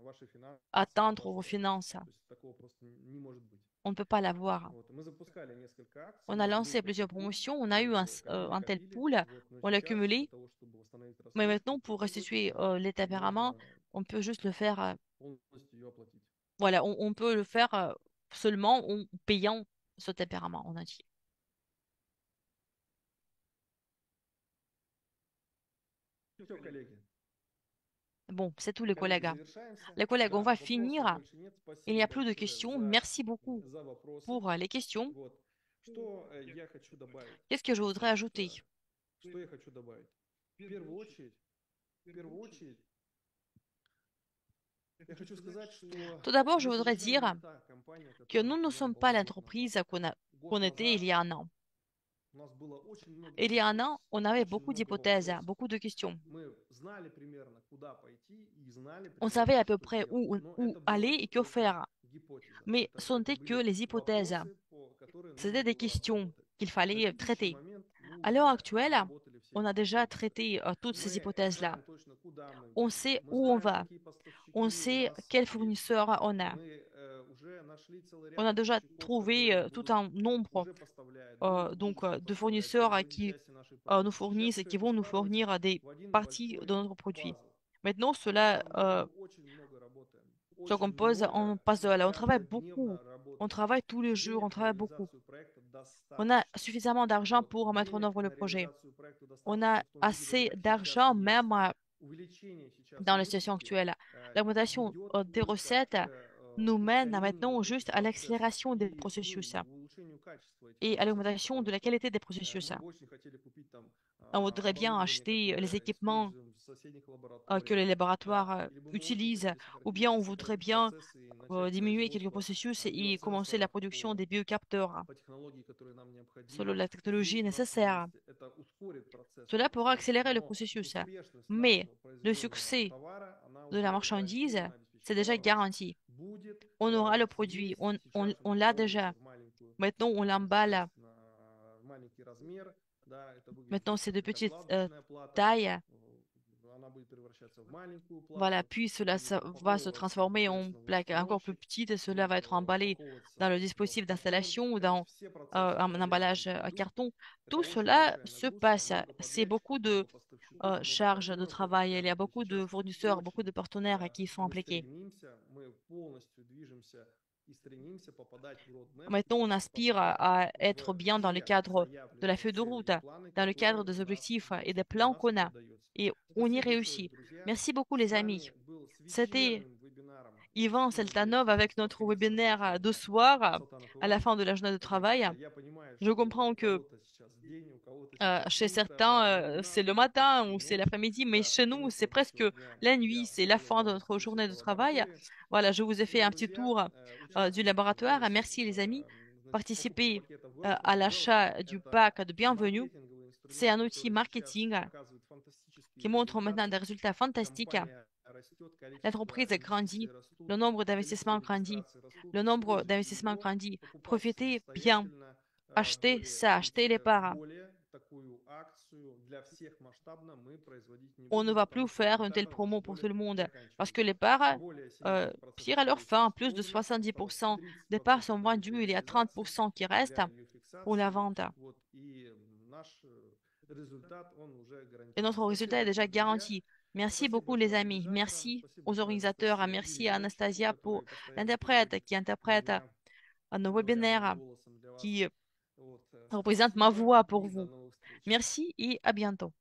ваши финансы от atteindre вашего vos finances. развития. То есть такого просто не может быть. On ne peut pas l'avoir. Вот. Мы запускали несколько акций, On у a нас был lancé plusieurs такой пул, promotions, on a eu мы un tel копили, pool, вот, но on l'a сейчас для cumulé, того, чтобы восстановить mais рассрочку, maintenant pour просто restituer выгодно, les tempéraments, можно on peut juste le faire, полностью ее оплатить. voilà, on peut le faire seulement en payant ce tempérament, on a dit. Все, коллеги. Bon, c'est tout les collègues. Коллеги, завершаемся. Les collègues, on Да, va вопросов finir. больше нет. Il n'y Спасибо a plus de большое questions. Merci beaucoup за вопросы. pour les questions. Вот. Что я хочу добавить? Qu'est-ce que je voudrais Значит, ajouter? что я хочу добавить? В первую очередь, я хочу сказать, что Tout d'abord, je вы voudrais совершенно dire не та компания, que которая, nous ne например, sommes pas была год назад. l'entreprise Год qu'on était il назад y a un an. у нас было очень много Il y a un an, гипотез, on avait очень beaucoup много d'hypothèses, вопросов. beaucoup de questions. Мы знали примерно, куда пойти и знали On savait примерно, à peu что près делать. Но où это aller было et que только faire. гипотеза. Mais ce Это n'étaient que были les hypothèses. вопросы, по которым нужно C'était des было questions работать. qu'il На fallait текущий traiter. момент мы À l'heure уже actuelle, обработали все on эти a déjà гипотезы. traité toutes ces Мы hypothèses-là. знаем точно, куда мы On идем. sait Мы où on знаем, va. какие On поставщики у sait нас quel есть. fournisseur on a. Мы уже нашли целый On ряд a déjà поставщиков, trouvé которые tout будут un nombre уже поставляют, будут в будущем de поставлять fournisseurs первые qui части нашей nous продукции. Сейчас fournissent et все qui это vont nous складывается fournir des в один parties de большой notre produit. пазл. Maintenant, На cela самом деле мы очень много работаем. se Очень compose en много, puzzle. On travaille beaucoup. каждодневно On работаем. travaille tous les jours. On Денег на travaille beaucoup. реализацию проекта On a достаточно. suffisamment d'argent Вот. pour mettre en Денег œuvre le на projet. реализацию проекта On достаточно a в том виде, assez как сейчас d'argent есть. même Увеличение сейчас dans la situation выручки actuelle. L'augmentation ведет des только recettes к nous mène ускорению maintenant вот этих juste à процессов l'accélération des и processus улучшению качества этих et à процессов, l'augmentation потому de la что qualité des processus. мы бы очень хотели купить там On voudrait bien оборудование, acheter les которое équipements используем в соседних que les лабораториях, laboratoires или бы мы очень utilisent, хотели ou bien on сократить voudrait bien процессы и начать diminuer quelques производство processus et commencer la биосенсоров production des biocapteurs по технологии, которые нам selon необходимы. la technologie Здесь у нас nécessaire. есть, это ускорит процесс Cela pourra производства, accélérer le но processus. успешность Mais нашего le произведенного succès товара, она de la уже marchandise, гарантированно c'est обеспечена. déjà Товар у нас garanti. будет, On товар у aura le нас produit, есть, сейчас он on l'a упаковывается déjà. в маленькую, Maintenant, on l'emballe. соответственно, в маленький размер, да, это выглядит Maintenant, как c'est de такая petite платочная плата, taille. она будет превращаться в маленькую Voilà, плату puis cela и va se упаковываться transformer en непосредственно в plaque encore plus установщик, petite et cela va être emballé упаковываться dans le в dispositif картон. d'installation ou То есть dans все процессы un параллельно emballage уже à идут. carton. Это Tout очень cela большая se нагрузка, passe. много C'est beaucoup подрядчиков, de много поставщиков, много charges de партнеров в этой travail. Il y a тянут. И beaucoup de сейчас fournisseurs, beaucoup очень de partenaires qui sont мы impliqués. стремимся, мы полностью движемся и стремимся попадать в roadmap, Maintenant, on aspire попадать à être в bien dans le те cadre de la заявленные feuille de цели route, и планы, dans le cadre которые des у нас objectifs et есть. des И у plans нас qu'on это a. удается. Et on y Спасибо большое, réussit. друзья. Merci beaucoup, С les amis. вами был с C'était вечерним вебинаром Yvan Ильсура Seltanov Гречи, avec notre сотрудник webinaire de сотрудничества soir Салтанов à la Иван. fin de la journée de Значит, travail. я понимаю, Je что comprends у que кого-то сейчас день, у кого-то сейчас chez утро, да, certains, но у c'est нас le это matin почти ou c'est ночь. l'après-midi, mais Да, chez от nous, имени c'est presque сегодняшнего дня la я nuit, c'est la поздравляю fin de вас notre всех journée по de travail. лаборатории. Voilà, je vous ai fait Спасибо, un petit друзья. tour du Участвуйте в laboratoire. бонусе. Merci, les amis. Значит, покупка Participez пакета à Welcome. l'achat du Это pack de bienvenue. маркетинговый C'est инструмент, un outil который сейчас marketing показывает qui фантастические montre maintenant des результаты. résultats fantastiques. Компания растет, количество L'entreprise инвестиций grandit, le растут, nombre количество d'investissements grandit, регистраций растут. le nombre Используйте d'investissements его, grandit. покупайте Profitez bien, самостоятельно, achetez более ça, achetez крути, les parts. более такую акцию для всех масштабно мы производить не On ne будем, va потому plus что faire une telle моментально promo наши pour доли tout le monde parce que заканчиваются. les parts Более 70% tirent à leur доли fin. Plus de использованы, осталось 70% des parts 30% sont доли для vendues. Il y a реализации, 30% qui для restent ее pour la фиксации. vente. Вот, и наш результат, он уже Et гарантирован. notre Спасибо résultat est déjà большое, друзья. garanti. Merci Спасибо beaucoup, les большое amis. организаторам, Merci спасибо aux большое organisateurs. Анастасии и Merci à Ленчику, Anastasia pour которые постоянно l'interprète переводят qui interprète меня, nos говоря моим webinaires, голосом для вас. qui Вот, représente ma спасибо voix pour и до vous. новых встреч. Merci et à bientôt.